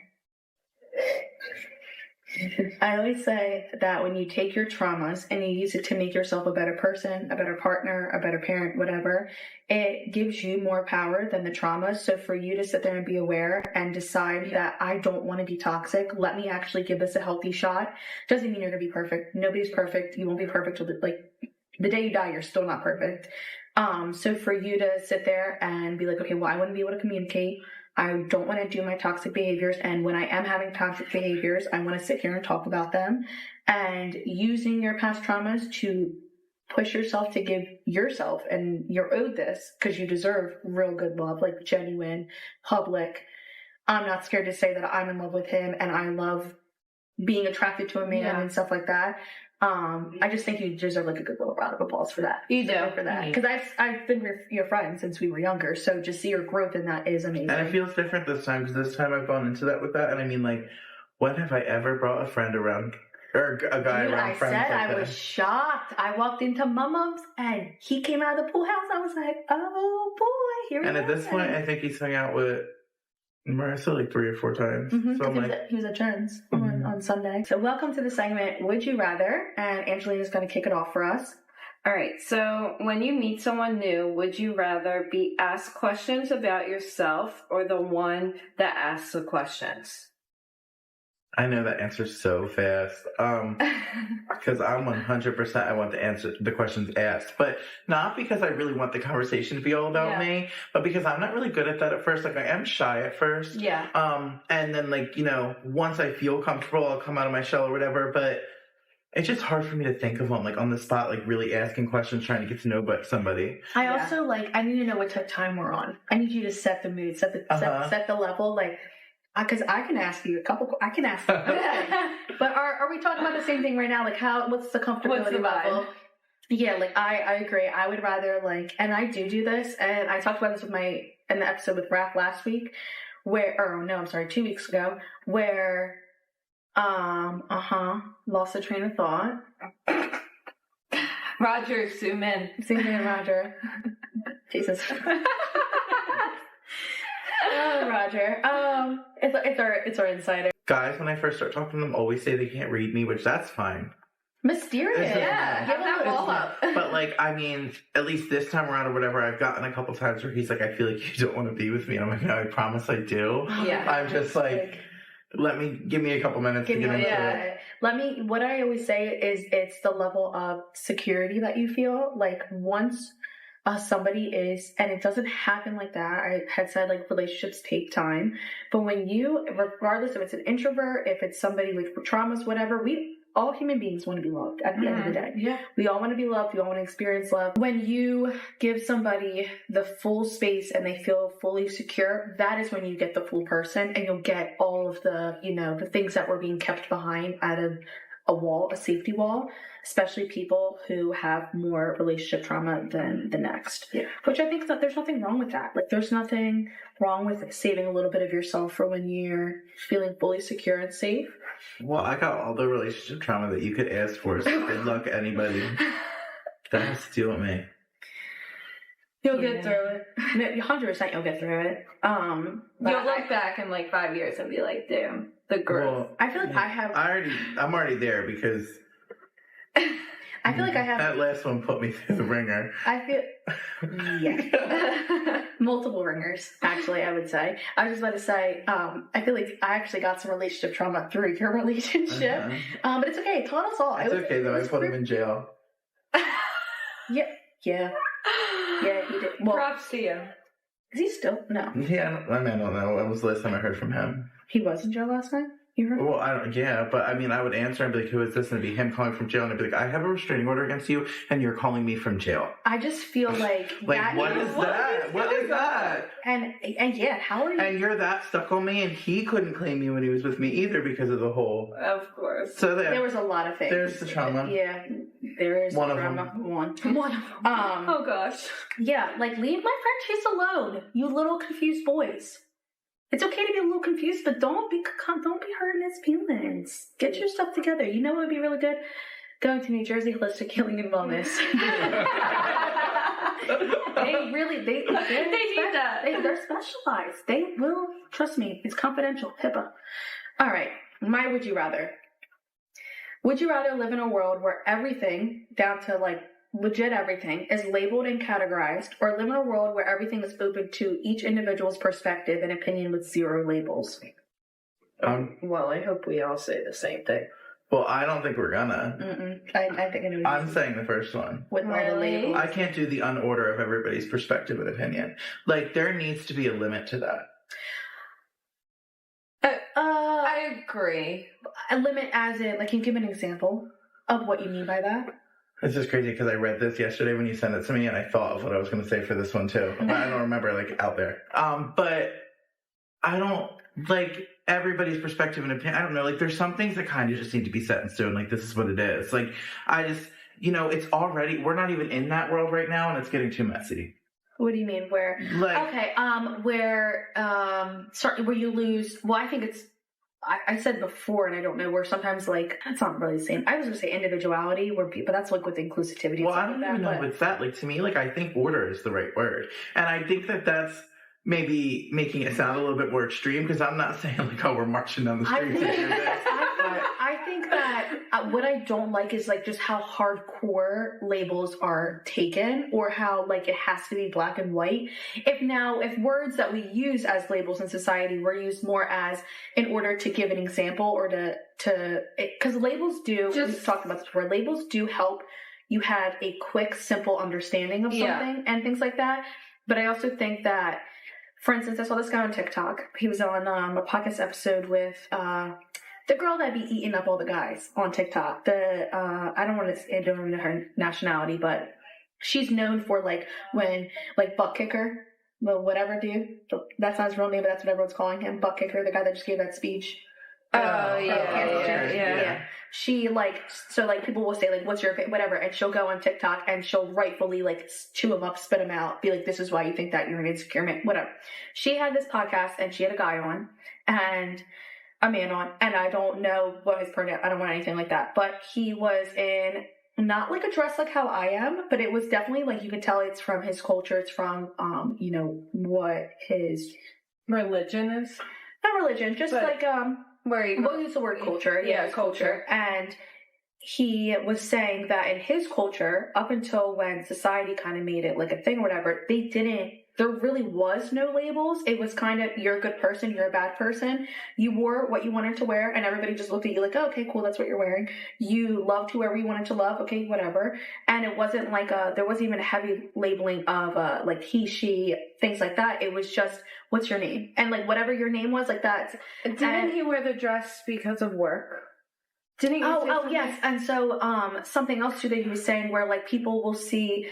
I always say that when you take your traumas and you use it to make yourself a better person, a better partner, a better parent, whatever, it gives you more power than the traumas. So for you to sit there and be aware and decide that I don't want to be toxic, let me actually give this a healthy shot, doesn't mean you're going to be perfect. Nobody's perfect. You won't be perfect till the day you die, you're still not perfect. So for you to sit there and be like, okay, well, I want to be able to communicate. I don't want to do my toxic behaviors. And when I am having toxic behaviors, I want to sit here and talk about them, and using your past traumas to push yourself to give yourself, and you're owed this because you deserve real good love, like genuine, public. I'm not scared to say that I'm in love with him and I love being attracted to a man and stuff like that. I just think you deserve like a good little round of applause for that. You do. For that. Because I've been your friend since we were younger, so just see your growth in that is amazing. And it feels different this time, because this time I've gone into that with that, and I mean, like, when have I ever brought a friend around, or a guy around friends like that? I was shocked. I walked into Mama's and he came out of the pool house. I was like, oh boy, here we go. And at this point, I think he's hung out with Marissa like 3 or 4 times. Mm-hmm, so he was at Jen's on Sunday. So welcome to the segment, Would You Rather? And Angelina's going to kick it off for us. All right. So when you meet someone new, would you rather be asked questions about yourself or the one that asks the questions? I know that answer so fast. Because I'm 100%, I want to answer the questions asked. But not because I really want the conversation to be all about me, but because I'm not really good at that at first. Like, I am shy at first. Yeah. And then, like, once I feel comfortable, I'll come out of my shell or whatever. But it's just hard for me to think of them, like, on the spot, like, really asking questions, trying to get to know somebody. I also, I need to know what type of time we're on. I need you to set the mood, set the level, like, because I can ask you I can ask you. But are we talking about the same thing right now? Like, what's the comfortability level? Yeah, like, I agree. I would rather, and I do this, and I talked about this in the episode with Raph last week, 2 weeks ago, where, lost the train of thought. Roger, zoom in. Zoom in, Roger. Jesus. Oh, Roger. It's our insider. Guys, when I first start talking to them, always say they can't read me, which that's fine. Mysterious. Yeah, have that wall up. But, I mean, at least this time around or whatever, I've gotten a couple times where he's like, I feel like you don't want to be with me. And I'm like, no, I promise I do. Yeah. I'm just like, give me a couple minutes to get into it. What I always say is it's the level of security that you feel. Like, once somebody is, and it doesn't happen like that. I had said, relationships take time. But when you, regardless if it's an introvert, if it's somebody with traumas, whatever, all human beings want to be loved at the end of the day. Yeah. We all want to be loved. We all want to experience love. When you give somebody the full space and they feel fully secure, that is when you get the full person, and you'll get all of the, the things that were being kept behind out of a safety wall, especially people who have more relationship trauma than the next. Yeah. Which I think that there's nothing wrong with that. There's nothing wrong with saving a little bit of yourself for when you're feeling fully secure and safe. Well, I got all the relationship trauma that you could ask for, so good luck anybody that has to deal with me. You'll get through it. 100% you'll get through it. You'll look back in like 5 years and be like, damn, the growth. Well, I feel like I'm already there because I feel like I have... That last one put me through the ringer. I feel... Yeah. Multiple ringers, actually, I would say. I was just about to say, I feel like I actually got some relationship trauma through your relationship. Uh-huh. But it's okay. It taught us all. It's okay, though. I put him in jail. Yeah. Yeah, he did. Well, props to you. Is he still? No. Yeah, I don't know. When was the last time I heard from him? He was in jail last night? You heard? Well, but I mean, I would answer and be like, who is this? And it'd be him calling from jail. And I'd be like, I have a restraining order against you, and you're calling me from jail. I just feel like what is that? What is that? And yeah, how are you? And you're that stuck on me, and he couldn't claim you when he was with me either because of the whole... Of course. So there was a lot of things. There's the trauma. Yeah, there is one the of trauma. them. One of them. Oh, gosh. Yeah, like, leave my friend Chase alone, you little confused boys. It's okay to be a little confused, but don't be hurting his feelings. Get your stuff together. You know what would be really good? Going to New Jersey Holistic Healing and Wellness. They need that. They're specialized. They will, trust me, it's confidential. HIPAA. All right, my would you rather. Would you rather live in a world where everything, down to like legit everything, is labeled and categorized, or live in a world where everything is open to each individual's perspective and opinion with zero labels? Well, I hope we all say the same thing. Well, I don't think we're gonna. I think I'm saying the first one. With all the labels. I can't do the unorder of everybody's perspective and opinion. Like, there needs to be a limit to that. I agree. A limit as in, like, can you give an example of what you mean by that? It's just crazy because I read this yesterday when you sent it to me, and I thought of what I was going to say for this one too. I don't remember, like, out there. But I don't, like, everybody's perspective and opinion. I don't know. Like, there's some things that kind of just need to be set in stone. Like, this is what it is. Like, I just, it's already, we're not even in that world right now, and it's getting too messy. What do you mean? Where? Like, okay. Where you lose. Well, I think it's. I said before, and I don't know, where sometimes, like, that's not really the same. I was going to say individuality, but that's, like, with inclusivity. Well, I don't even know what's that. Like, to me, like, I think order is the right word. And I think that that's maybe making it sound a little bit more extreme, because I'm not saying, like, oh, we're marching down the street to do this. I think that what I don't like is, like, just how hardcore labels are taken, or how, like, it has to be black and white. If words that we use as labels in society were used more as in order to give an example, or because labels do, we've talked about this before, labels do help you have a quick, simple understanding of something and things like that. But I also think that, for instance, I saw this guy on TikTok. He was on a podcast episode with the girl that be eating up all the guys on TikTok. I don't even know her nationality, but she's known for, like, when, like, butt kicker, well, whatever dude. That's not his real name, but that's what everyone's calling him. Butt kicker, the guy that just gave that speech. Yeah. She, like, so, like, people will say, like, what's your whatever, and she'll go on TikTok and she'll rightfully, like, chew him up, spit him out, be like, this is why you think that you're an insecure man, whatever. She had this podcast and she had a guy on and a man on, and I don't know what his pronoun, I don't want anything like that, but he was in, not like a dress like how I am, but it was definitely, like, you could tell it's from his culture, it's from, what his religion is? Not religion, just like, we'll use the word culture. Yeah, culture. And he was saying that in his culture, up until when society kind of made it like a thing or whatever, there really was no labels. It was kind of, you're a good person, you're a bad person. You wore what you wanted to wear, and everybody just looked at you like, oh, okay, cool, that's what you're wearing. You loved whoever you wanted to love, okay, whatever. And it wasn't like there wasn't even a heavy labeling of like he, she, things like that. It was just, what's your name? And, like, whatever your name was, like that. Didn't he wear the dress because of work? Didn't he? Oh, yes. And so something else too that he was saying, where, like, people will see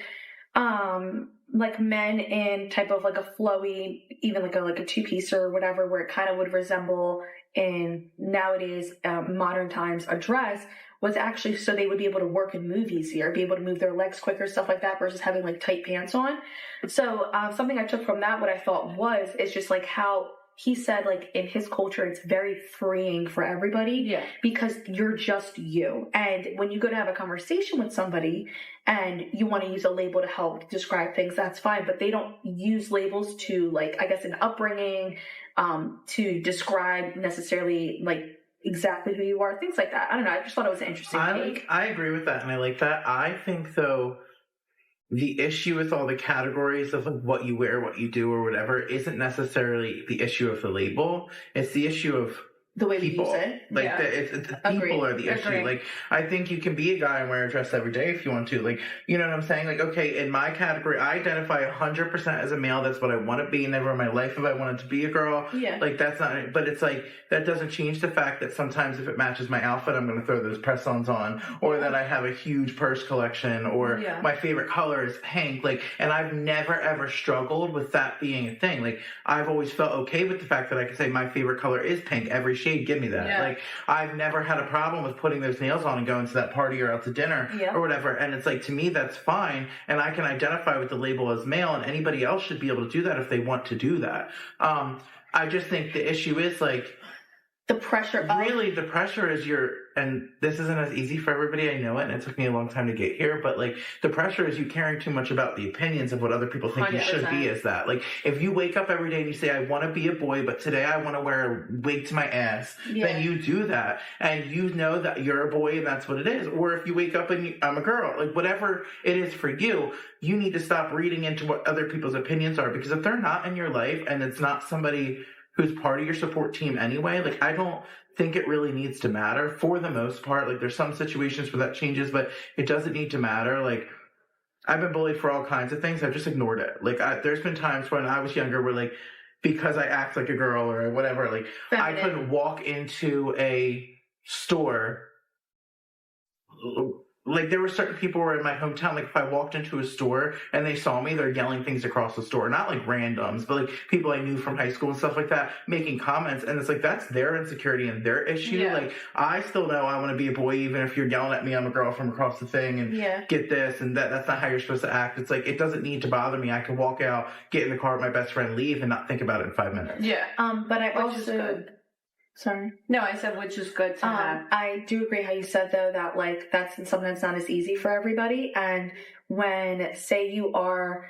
like men in type of like a flowy, even like a two-piece or whatever, where it kind of would resemble in nowadays modern times a dress, was actually so they would be able to work and move easier, be able to move their legs quicker, stuff like that, versus having like tight pants on. So something I took from that, what I thought is just like how he said, like, in his culture, it's very freeing for everybody because you're just you. And when you go to have a conversation with somebody and you want to use a label to help describe things, that's fine. But they don't use labels to, like, I guess, an upbringing, to describe necessarily, like, exactly who you are, things like that. I don't know. I just thought it was an interesting take. I agree with that, and I like that. I think, though, the issue with all the categories of like what you wear, what you do, or whatever isn't necessarily the issue of the label. It's the issue of the way people. We use it. Like, the people are the issue. Like, I think you can be a guy and wear a dress every day if you want to. Like, you know what I'm saying? Like, okay, in my category, I identify 100% as a male. That's what I want to be. Never in my life if I wanted to be a girl. Yeah. Like, that's not, but it's like, that doesn't change the fact that sometimes if it matches my outfit, I'm going to throw those press-ons on, or that I have a huge purse collection, or my favorite color is pink. Like, and I've never ever struggled with that being a thing. Like, I've always felt okay with the fact that I can say my favorite color is pink. Every shade, give me that. Yeah. Like, I've never had a problem with putting those nails on and going to that party or out to dinner or whatever. And it's like, to me, that's fine. And I can identify with the label as male, and anybody else should be able to do that if they want to do that. I just think the issue is like, the pressure. Really, the pressure is and this isn't as easy for everybody, I know it, and it took me a long time to get here, but like, the pressure is you caring too much about the opinions of what other people think 100%. You should be as that. Like, if you wake up every day and you say, I want to be a boy, but today I want to wear a wig to my ass, then you do that, and you know that you're a boy and that's what it is. Or if you wake up and I'm a girl, like, whatever it is for you, you need to stop reading into what other people's opinions are, because if they're not in your life and it's not somebody who's part of your support team anyway, like, I don't think it really needs to matter for the most part. Like, there's some situations where that changes, but it doesn't need to matter. Like, I've been bullied for all kinds of things. I've just ignored it. Like, there's been times when I was younger where, like, because I act like a girl or whatever, like, I couldn't walk into a store. Like, there were certain people who were in my hometown, like, if I walked into a store and they saw me, they're yelling things across the store. Not, like, randoms, but, like, people I knew from high school and stuff like that, making comments. And it's like, that's their insecurity and their issue. Yeah. Like, I still know I want to be a boy, even if you're yelling at me, I'm a girl from across the thing, and get this, and that's not how you're supposed to act. It's like, it doesn't need to bother me. I can walk out, get in the car with my best friend, leave, and not think about it in 5 minutes. Yeah. But I Which is good. Sorry. No, I said which is good to have. I do agree how you said, though, that, like, that's sometimes not as easy for everybody. And when, say, you are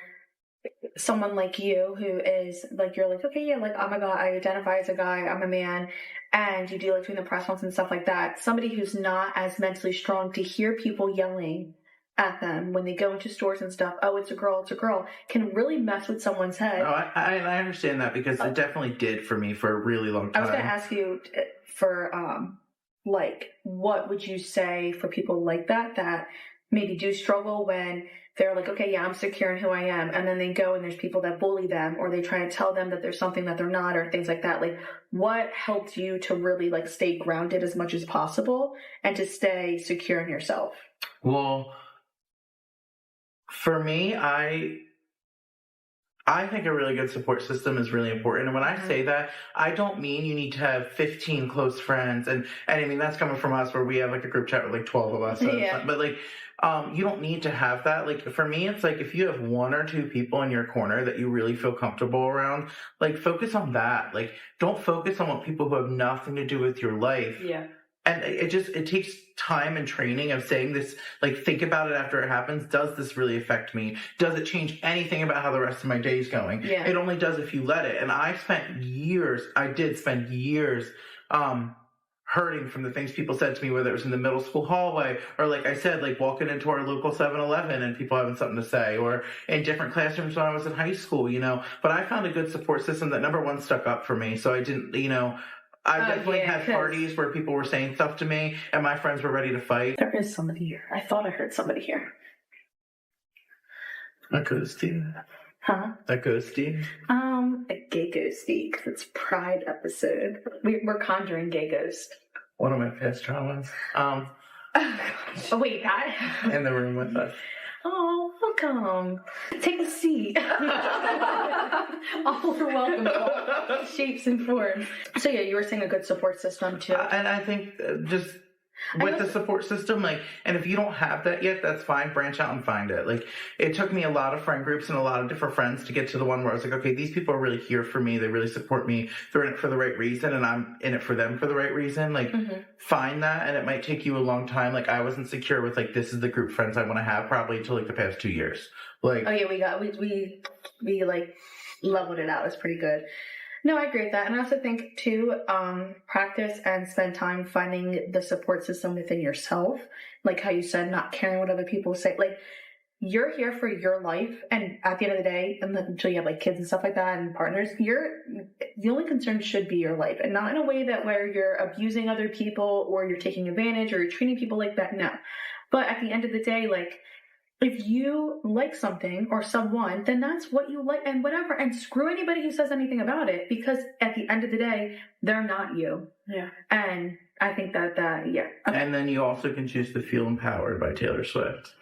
someone like you who is, like, you're like, okay, yeah, like, I'm a guy, I identify as a guy, I'm a man, and you do, like, doing the press-ons and stuff like that, somebody who's not as mentally strong, to hear people yelling at them when they go into stores and stuff, oh, it's a girl, can really mess with someone's head. Oh, I understand that, because it definitely did for me for a really long time. I was going to ask you for, like, what would you say for people like that maybe do struggle when they're like, okay, yeah, I'm secure in who I am, and then they go and there's people that bully them, or they try to tell them that there's something that they're not, or things like that. Like, what helped you to really, like, stay grounded as much as possible and to stay secure in yourself? Well, for me, I think a really good support system is really important. And when I say that, I don't mean you need to have 15 close friends. And I mean, that's coming from us where we have, like, a group chat with, like, 12 of us. So but, like, you don't need to have that. Like, for me, it's like, if you have one or two people in your corner that you really feel comfortable around, like, focus on that. Like, don't focus on what people who have nothing to do with your life. Yeah. And it takes time and training of saying this, like, think about it after it happens. Does this really affect me? Does it change anything about how the rest of my day is going? Yeah. It only does if you let it. And I did spend years hurting from the things people said to me, whether it was in the middle school hallway, or, like I said, like, walking into our local 7-Eleven and people having something to say, or in different classrooms when I was in high school, you know. But I found a good support system that, number one, stuck up for me. So I didn't, you know, I definitely had parties where people were saying stuff to me and my friends were ready to fight. There is somebody here. I thought I heard somebody here. A ghostie? Huh? A ghostie? A gay ghostie, because it's Pride episode. We're conjuring gay ghost. One of my past traumas. Oh, wait, that? In the room with us. Oh, welcome. Take a seat. All are welcome. All shapes and forms. So yeah, you were saying a good support system too. And I think just with the support system. Like, and if you don't have that yet, that's fine. Branch out and find it. Like, it took me a lot of friend groups and a lot of different friends to get to the one where I was like, okay, these people are really here for me. They really support me. They're in it for the right reason, and I'm in it for them for the right reason. Like, find that, and it might take you a long time. Like, I wasn't secure with, like, this is the group friends I want to have probably until, like, the past 2 years. Like, oh yeah, we like leveled it out. It's pretty good. No, I agree with that. And I also think, too, practice and spend time finding the support system within yourself. Like how you said, not caring what other people say. Like, you're here for your life. And at the end of the day, until you have, like, kids and stuff like that and partners, the only concern should be your life. And not in a way that where you're abusing other people or you're taking advantage or you're treating people like that. No. But at the end of the day, like, if you like something or someone, then that's what you like and whatever. And screw anybody who says anything about it, because at the end of the day, they're not you. Yeah. And I think that yeah. Okay. And then you also can choose to Feel Empowered by Taylor Swift.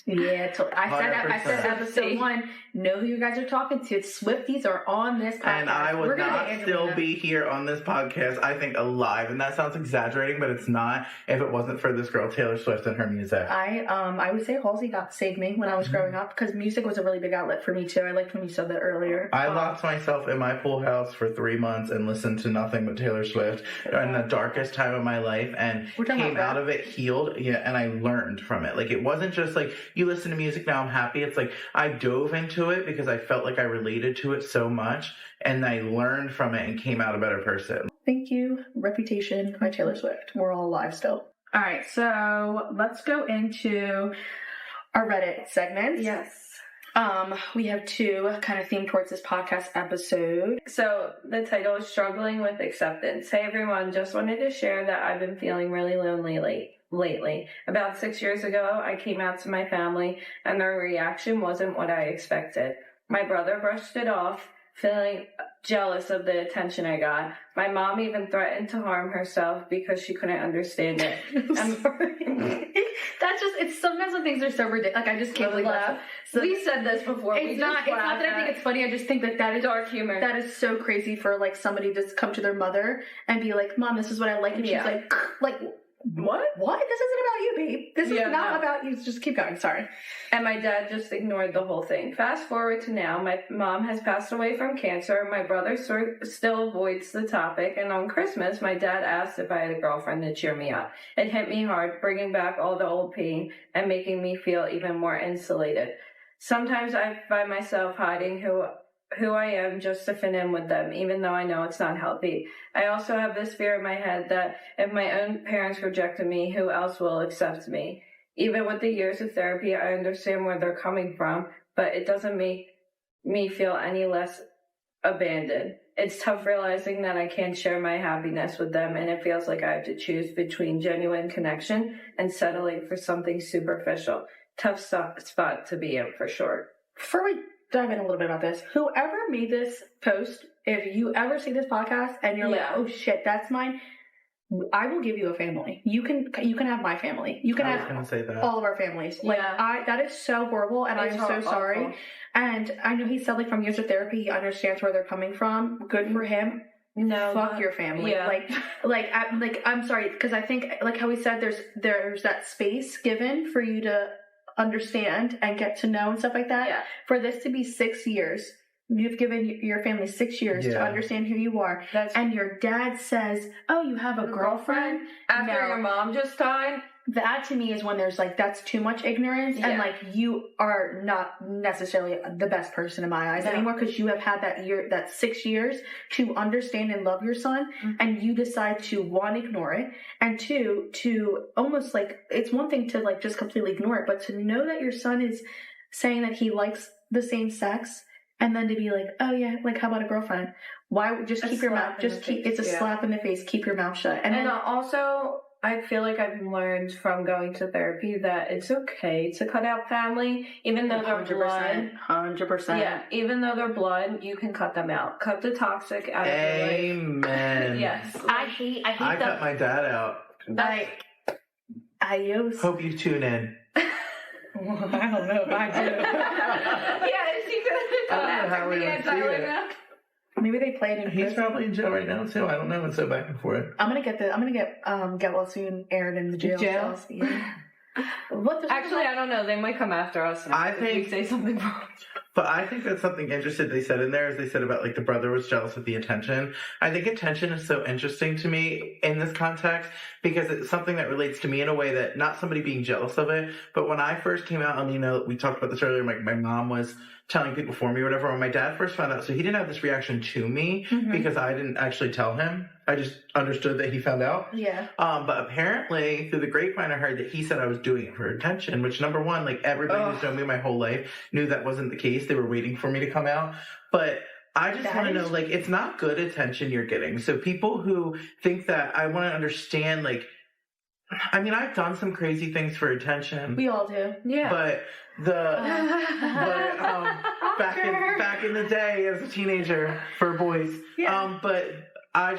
Yeah, I said episode 1, know who you guys are talking to. Swifties are on this podcast. And I would not still be here on this podcast, I think, alive. And that sounds exaggerating, but it's not, if it wasn't for this girl, Taylor Swift, and her music. I would say Halsey saved me when I was growing up, because music was a really big outlet for me, too. I liked when you said that earlier. I locked myself in my pool house for 3 months and listened to nothing but Taylor Swift in the darkest time of my life, and came out of it healed, and I learned from it. Like, it wasn't just like, you listen to music, now I'm happy. It's like, I dove into it because I felt like I related to it so much, and I learned from it and came out a better person. Thank you. Reputation by Taylor Swift. We're all alive still. All right, so let's go into our Reddit segments. Yes. We have 2 kind of themed towards this podcast episode. So the title is Struggling with Acceptance. Hey everyone, just wanted to share that I've been feeling really lonely lately. About 6 years ago, I came out to my family, and their reaction wasn't what I expected. My brother brushed it off, feeling jealous of the attention I got. My mom even threatened to harm herself because she couldn't understand it. I'm sorry. That's just, it's sometimes when things are so ridiculous. Like, I just can't believe that. So we said this before. It's not that I think it's funny. I just think that is dark humor. That is so crazy for, like, somebody to come to their mother and be like, Mom, this is what I like. And she's like, what? This isn't about you, babe. This is not about you. Just keep going. Sorry. And my dad just ignored the whole thing. Fast forward to now, my mom has passed away from cancer. My brother still avoids the topic. And on Christmas, my dad asked if I had a girlfriend to cheer me up. It hit me hard, bringing back all the old pain and making me feel even more insulated. Sometimes I find myself hiding who I am just to fit in with them, even though I know it's not healthy. I also have this fear in my head that if my own parents rejected me, who else will accept me? Even with the years of therapy, I understand where they're coming from, but it doesn't make me feel any less abandoned. It's tough realizing that I can't share my happiness with them, and it feels like I have to choose between genuine connection and settling for something superficial. Tough spot to be in, for sure. Before we dive in a little bit about this, whoever made this post, if you ever see this podcast and you're like, oh shit, that's mine, I will give you a family. You can have my family. You can have all of our families. Like, that is so horrible, and I'm so sorry. Awful. And I know he said, like, from years of therapy, he understands where they're coming from. Good for him. No, fuck your family. Yeah. I'm sorry, because I think, like how he said, there's that space given for you to understand and get to know and stuff like that. Yeah. For this to be 6 years, you've given your family 6 years to understand who you are. And your dad says, oh, you have a girlfriend? After your mom just died? That to me is when there's like, that's too much ignorance. And like, you are not necessarily the best person in my eyes anymore, because you have had that 6 years to understand and love your son. And you decide to, 1, ignore it, and 2, to almost like, it's one thing to like just completely ignore it, but to know that your son is saying that he likes the same sex, and then to be like, oh yeah, like, how about a girlfriend? Why just keep your mouth? It's a slap in the face. Keep your mouth shut. And then also, I feel like I've learned from going to therapy that it's okay to cut out family, even though they're 100%. Yeah, even though they're blood, you can cut them out. Cut the toxic out of your life. Amen. Yes. I cut my dad out. Hope you tune in. Well, I don't know if I do. Yeah, is he going to come after me and Tyler now? Maybe they played in He's probably in jail right now too. I don't know. It's so back and forth. I'm gonna get Get Well Soon aired in the jail. Yeah. Actually, I don't know. They might come after us. I think we say something wrong. But I think that's something interesting they said in there, is they said about, like, the brother was jealous of the attention. I think attention is so interesting to me in this context because it's something that relates to me in a way that, not somebody being jealous of it, but when I first came out, and, you know, we talked about this earlier, my mom was telling people for me or whatever. When my dad first found out, so he didn't have this reaction to me because I didn't actually tell him. I just understood that he found out. Yeah. But apparently, through the grapevine, I heard that he said I was doing it for attention, which, number one, like, everybody who's known me my whole life knew that wasn't the case. They were waiting for me to come out. But I just want to know, like, it's not good attention you're getting. So people who think that, I want to understand, like, I mean, I've done some crazy things for attention. We all do. Yeah. But back in the day as a teenager for boys. Yeah. But I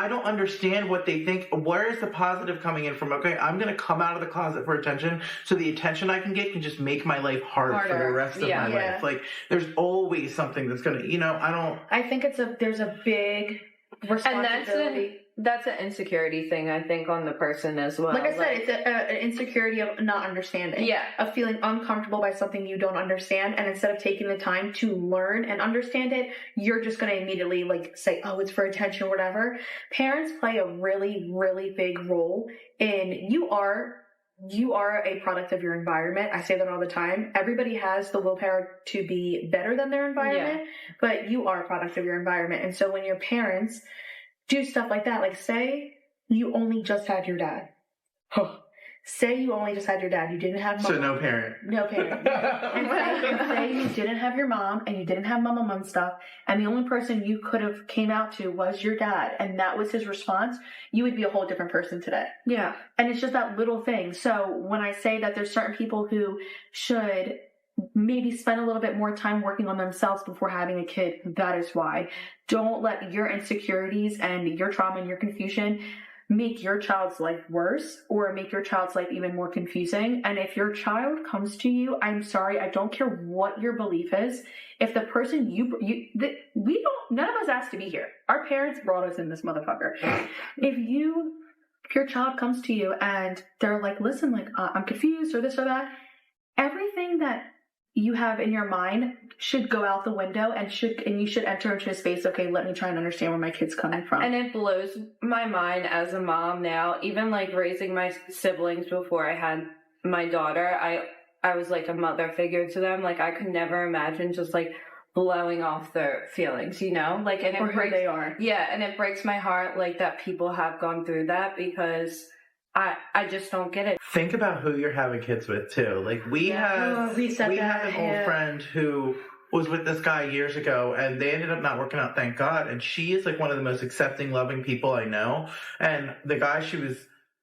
don't understand what they think. Where is the positive coming in from? Okay, I'm going to come out of the closet for attention, so the attention I can get can just make my life harder. For the rest of my life. Like, there's always something that's going to, I think there's a big responsibility. And that's an insecurity thing, I think, on the person as well. Like I said, it's an insecurity of not understanding. Yeah. Of feeling uncomfortable by something you don't understand, and instead of taking the time to learn and understand it, you're just going to immediately, like, say, oh, it's for attention or whatever. Parents play a really, really big role in, you are a product of your environment. I say that all the time. Everybody has the willpower to be better than their environment, but you are a product of your environment. And so when your parents do stuff like that, like, say you only just had your dad. Say you only just had your dad. You didn't have mom. So no parent. No parent. and say you didn't have your mom and you didn't have mom and stuff, and the only person you could have came out to was your dad, and that was his response, you would be a whole different person today. Yeah. And it's just that little thing. So when I say that there's certain people who should maybe spend a little bit more time working on themselves before having a kid, that is why. Don't let your insecurities and your trauma and your confusion make your child's life worse or make your child's life even more confusing. And if your child comes to you, I'm sorry, I don't care what your belief is. If the person none of us asked to be here. Our parents brought us in this motherfucker. If your child comes to you and they're like, listen, like, I'm confused or this or that, everything that you have in your mind should go out the window and you should enter into a space, okay, let me try and understand where my kid's coming from. And it blows my mind as a mom now, even like raising my siblings before I had my daughter, I was like a mother figure to them. Like, I could never imagine just like blowing off their feelings, like, and or who they are. Yeah. And it breaks my heart, like, that people have gone through that, because I just don't get it. Think about who you're having kids with too. Like, we have an old friend who was with this guy years ago, and they ended up not working out, thank God. And she is like one of the most accepting, loving people I know. And the guy she was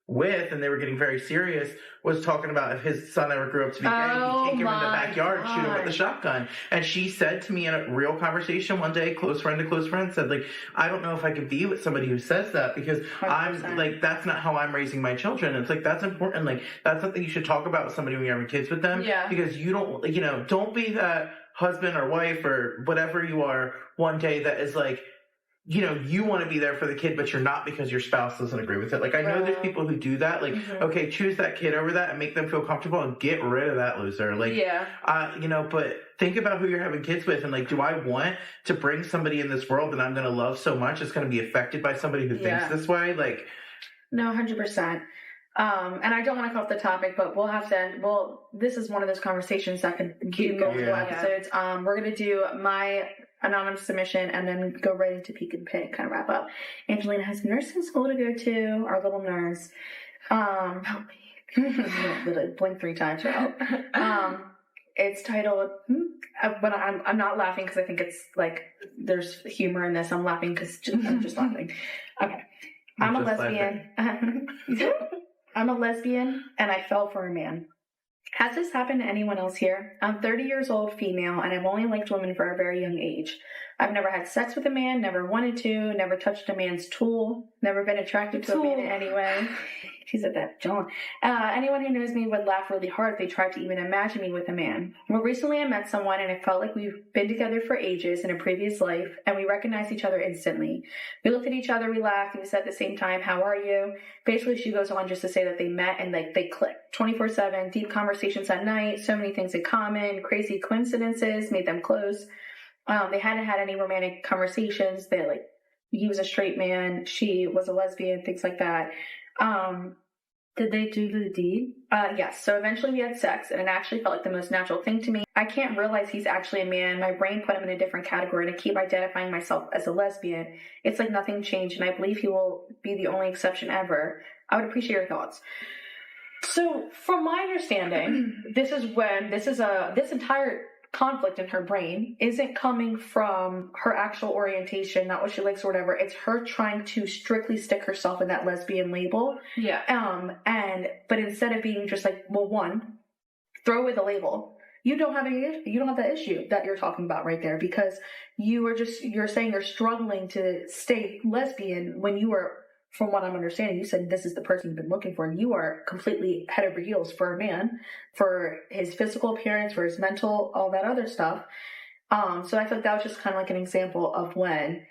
with, and they were getting very serious, was talking about if his son ever grew up to be gay, he'd take him in the backyard and shoot him with a shotgun. And she said to me in a real conversation one day, close friend to close friend, said, like, I don't know if I could be with somebody who says that, because 100%. I'm like, that's not how I'm raising my children. It's like, that's important. Like, that's something you should talk about with somebody when you're having kids with them. Yeah. Because you don't, don't be that husband or wife or whatever you are one day that is like, you want to be there for the kid, but you're not because your spouse doesn't agree with it. Like, I know there's people who do that. Like, okay, choose that kid over that and make them feel comfortable and get rid of that loser. Like, but think about who you're having kids with, and like, do I want to bring somebody in this world that I'm going to love so much it's going to be affected by somebody who thinks this way? Like, no, 100%. And I don't want to cut off the topic, but we'll have to this is one of those conversations that could keep multiple episodes. We're going to do my anonymous submission and then go right into Peek and Pick, kind of wrap up. Angelina has nursing school to go to, our little nurse. Help me. Blink 3 times for help. It's titled, but I'm not laughing because I think it's like, there's humor in this. I'm laughing because I'm just laughing. Okay. I'm a lesbian. I'm a lesbian and I fell for a man. Has this happened to anyone else here? I'm 30 years old, female, and I've only liked women for a very young age. I've never had sex with a man, never wanted to, never touched a man's tool, Never been attracted to a man in any way. She's at that John. Anyone who knows me would laugh really hard if they tried to even imagine me with a man. Well, recently I met someone and it felt like we've been together for ages in a previous life, and we recognized each other instantly. We looked at each other, we laughed, and we said at the same time, "How are you?" Basically, she goes on just to say that they met and they clicked. 24/7, deep conversations at night, so many things in common, crazy coincidences made them close. They hadn't had any romantic conversations. He was a straight man, she was a lesbian, things like that. Did they do the deed? Yes. So eventually we had sex, and it actually felt like the most natural thing to me. I can't realize he's actually a man. My brain put him in a different category, and I keep identifying myself as a lesbian. It's like nothing changed, and I believe he will be the only exception ever. I would appreciate your thoughts. So, from my understanding, this entire conflict in her brain isn't coming from her actual orientation, not what she likes or whatever. It's her trying to strictly stick herself in that lesbian label. Yeah. But instead of being just like, well, one, throw away the label. You don't have that issue that you're talking about right there, because you're saying you're struggling to stay lesbian when you are, from what I'm understanding, you said this is the person you've been looking for, and you are completely head over heels for a man, for his physical appearance, for his mental, all that other stuff. So I thought that was just kind of like an example of when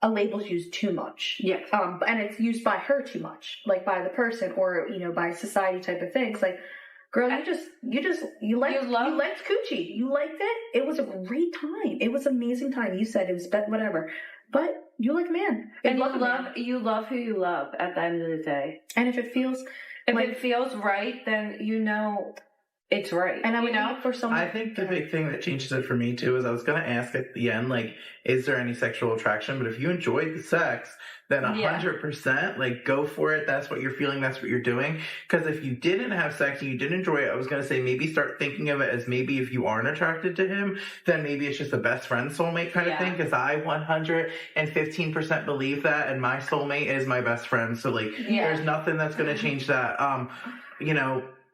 a label's used too much. Yeah. And it's used by her too much, like by the person or, by society type of things. Like, girl, you liked coochie. You liked it. It was a great time. It was an amazing time. You said it was whatever. But you like a man. And you love who you love at the end of the day. And if it feels right, then it's right. And I would know for someone. I think the big thing that changes it for me too is I was going to ask at the end, like, is there any sexual attraction? But if you enjoyed the sex, then 100%, like, go for it. That's what you're feeling. That's what you're doing. Because if you didn't have sex and you didn't enjoy it, I was going to say maybe start thinking of it as maybe if you aren't attracted to him, then maybe it's just a best friend soulmate kind of thing. Because I 115% believe that, and my soulmate is my best friend. So, like, there's nothing that's going to change that.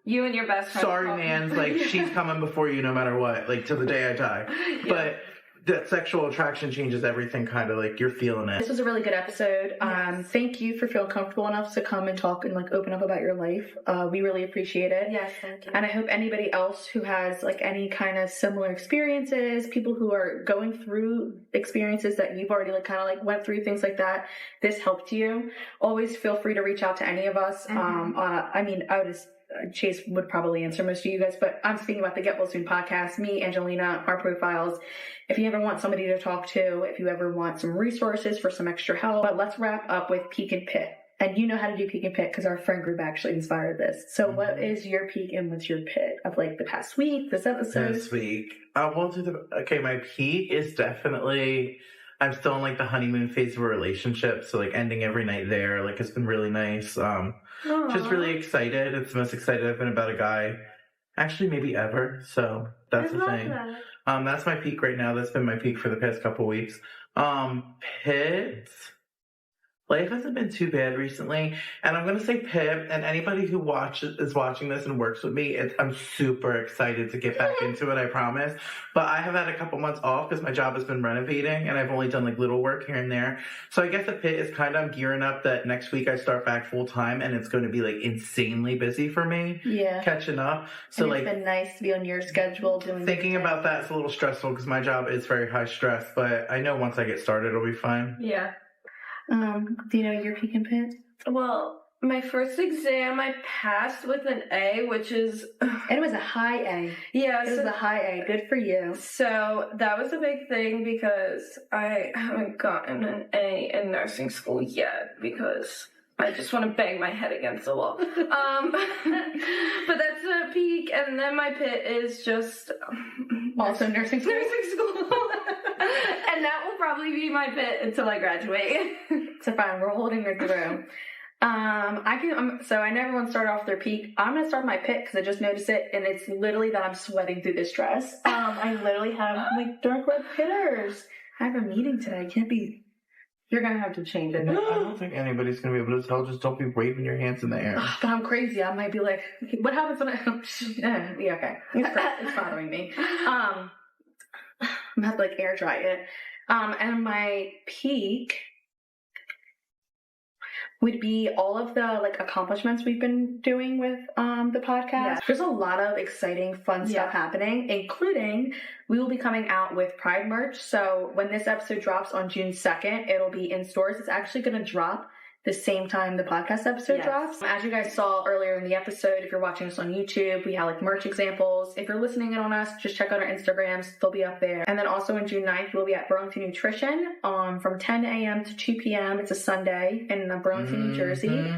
You and your best friend. Sorry, man. Like, she's coming before you no matter what. Like, till the day I die. Yeah. But that sexual attraction changes everything, kind of like you're feeling it. This was a really good episode. Yes. Thank you for feeling comfortable enough to come and talk and like open up about your life. We really appreciate it. Yes, thank you. And I hope anybody else who has like any kind of similar experiences, people who are going through experiences that you've already like kind of like went through, things like that, this helped you. Always feel free to reach out to any of us. Mm-hmm. Chase would probably answer most of you guys, but I'm speaking about the Get Well Soon podcast, me, Angelina, our profiles. If you ever want somebody to talk to, if you ever want some resources for some extra help. But let's wrap up with Peek and Pit. And you know how to do Peek and Pit because our friend group actually inspired this. So what is your peek and what's your pit of like the past week, this episode? This week. My peek is definitely, I'm still in like the honeymoon phase of a relationship. So like ending every night there, like it's been really nice. Just really excited. It's the most excited I've been about a guy, actually maybe ever. So that's the thing. That's my peak right now. That's been my peak for the past couple weeks. Pit. Life hasn't been too bad recently, and I'm gonna say Pip. And anybody who is watching this and works with me, I'm super excited to get back into it. I promise. But I have had a couple months off because my job has been renovating, and I've only done like little work here and there. So I guess the Pit is kind of, I'm gearing up that next week I start back full time, and it's going to be like insanely busy for me. Yeah, catching up. So it's been nice to be on your schedule. Thinking about that's a little stressful because my job is very high stress, but I know once I get started, it'll be fine. Yeah. Do you know your peek and pit? Well, my first exam I passed with an A, which is... And it was a high A. Yeah. It was a high A. Good for you. So that was a big thing because I haven't gotten an A in nursing school yet because I just want to bang my head against the wall. But that's a peak, and then my pit is just... also nursing school. Nursing school. And that will probably be my pit until I graduate. So fine, we're holding her through. I know everyone started off their peak. I'm going to start my pit because I just noticed it, and it's literally that I'm sweating through this dress. I literally have like dark red pitters. I have a meeting today. I can't be... You're going to have to change it. I don't think anybody's going to be able to tell. Just don't be waving your hands in the air. But I'm crazy. I might be like, what happens when I... Yeah, okay. It's bothering me. I'm going to have to like air dry it. And my peak... would be all of the like accomplishments we've been doing with the podcast. Yeah. There's a lot of exciting, fun stuff happening, including we will be coming out with Pride merch. So when this episode drops on June 2nd, it'll be in stores. It's actually going to drop the same time the podcast episode drops. As you guys saw earlier in the episode, if you're watching us on YouTube, we have like merch examples. If you're listening in on us, just check out our Instagrams. They'll be up there. And then also on June 9th, we'll be at Burlington Nutrition from 10 a.m. to 2 p.m. It's a Sunday in Burlington, New Jersey.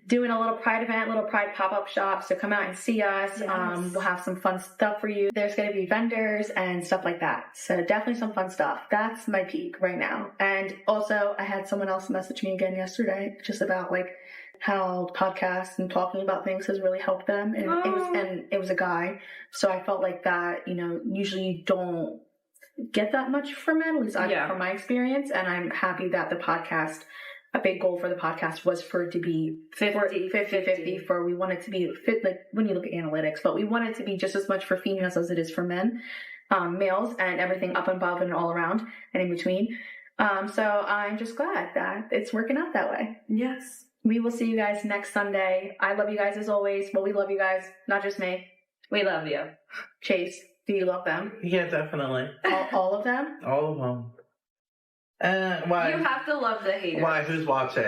Doing a little Pride event, little Pride pop-up shop. So come out and see us. Yes. We'll have some fun stuff for you. There's going to be vendors and stuff like that. So definitely some fun stuff. That's my peak right now. And also I had someone else message me again yesterday just about like how podcasts and talking about things has really helped them. And it was a guy. So I felt like that, usually you don't get that much from men, at least from my experience. And I'm happy that the podcast, a big goal for the podcast was for it to be 50-50 for we want it to be fit, like when you look at analytics, but we want it to be just as much for females as it is for men, males, and everything up and above and all around and in between. So I'm just glad that it's working out that way. Yes. We will see you guys next Sunday. I love you guys as always. Well, we love you guys, not just me. We love you. Chase, do you love them? Yeah, definitely. All of them? All of them. Why? You have to love the haters. Why? Who's watching?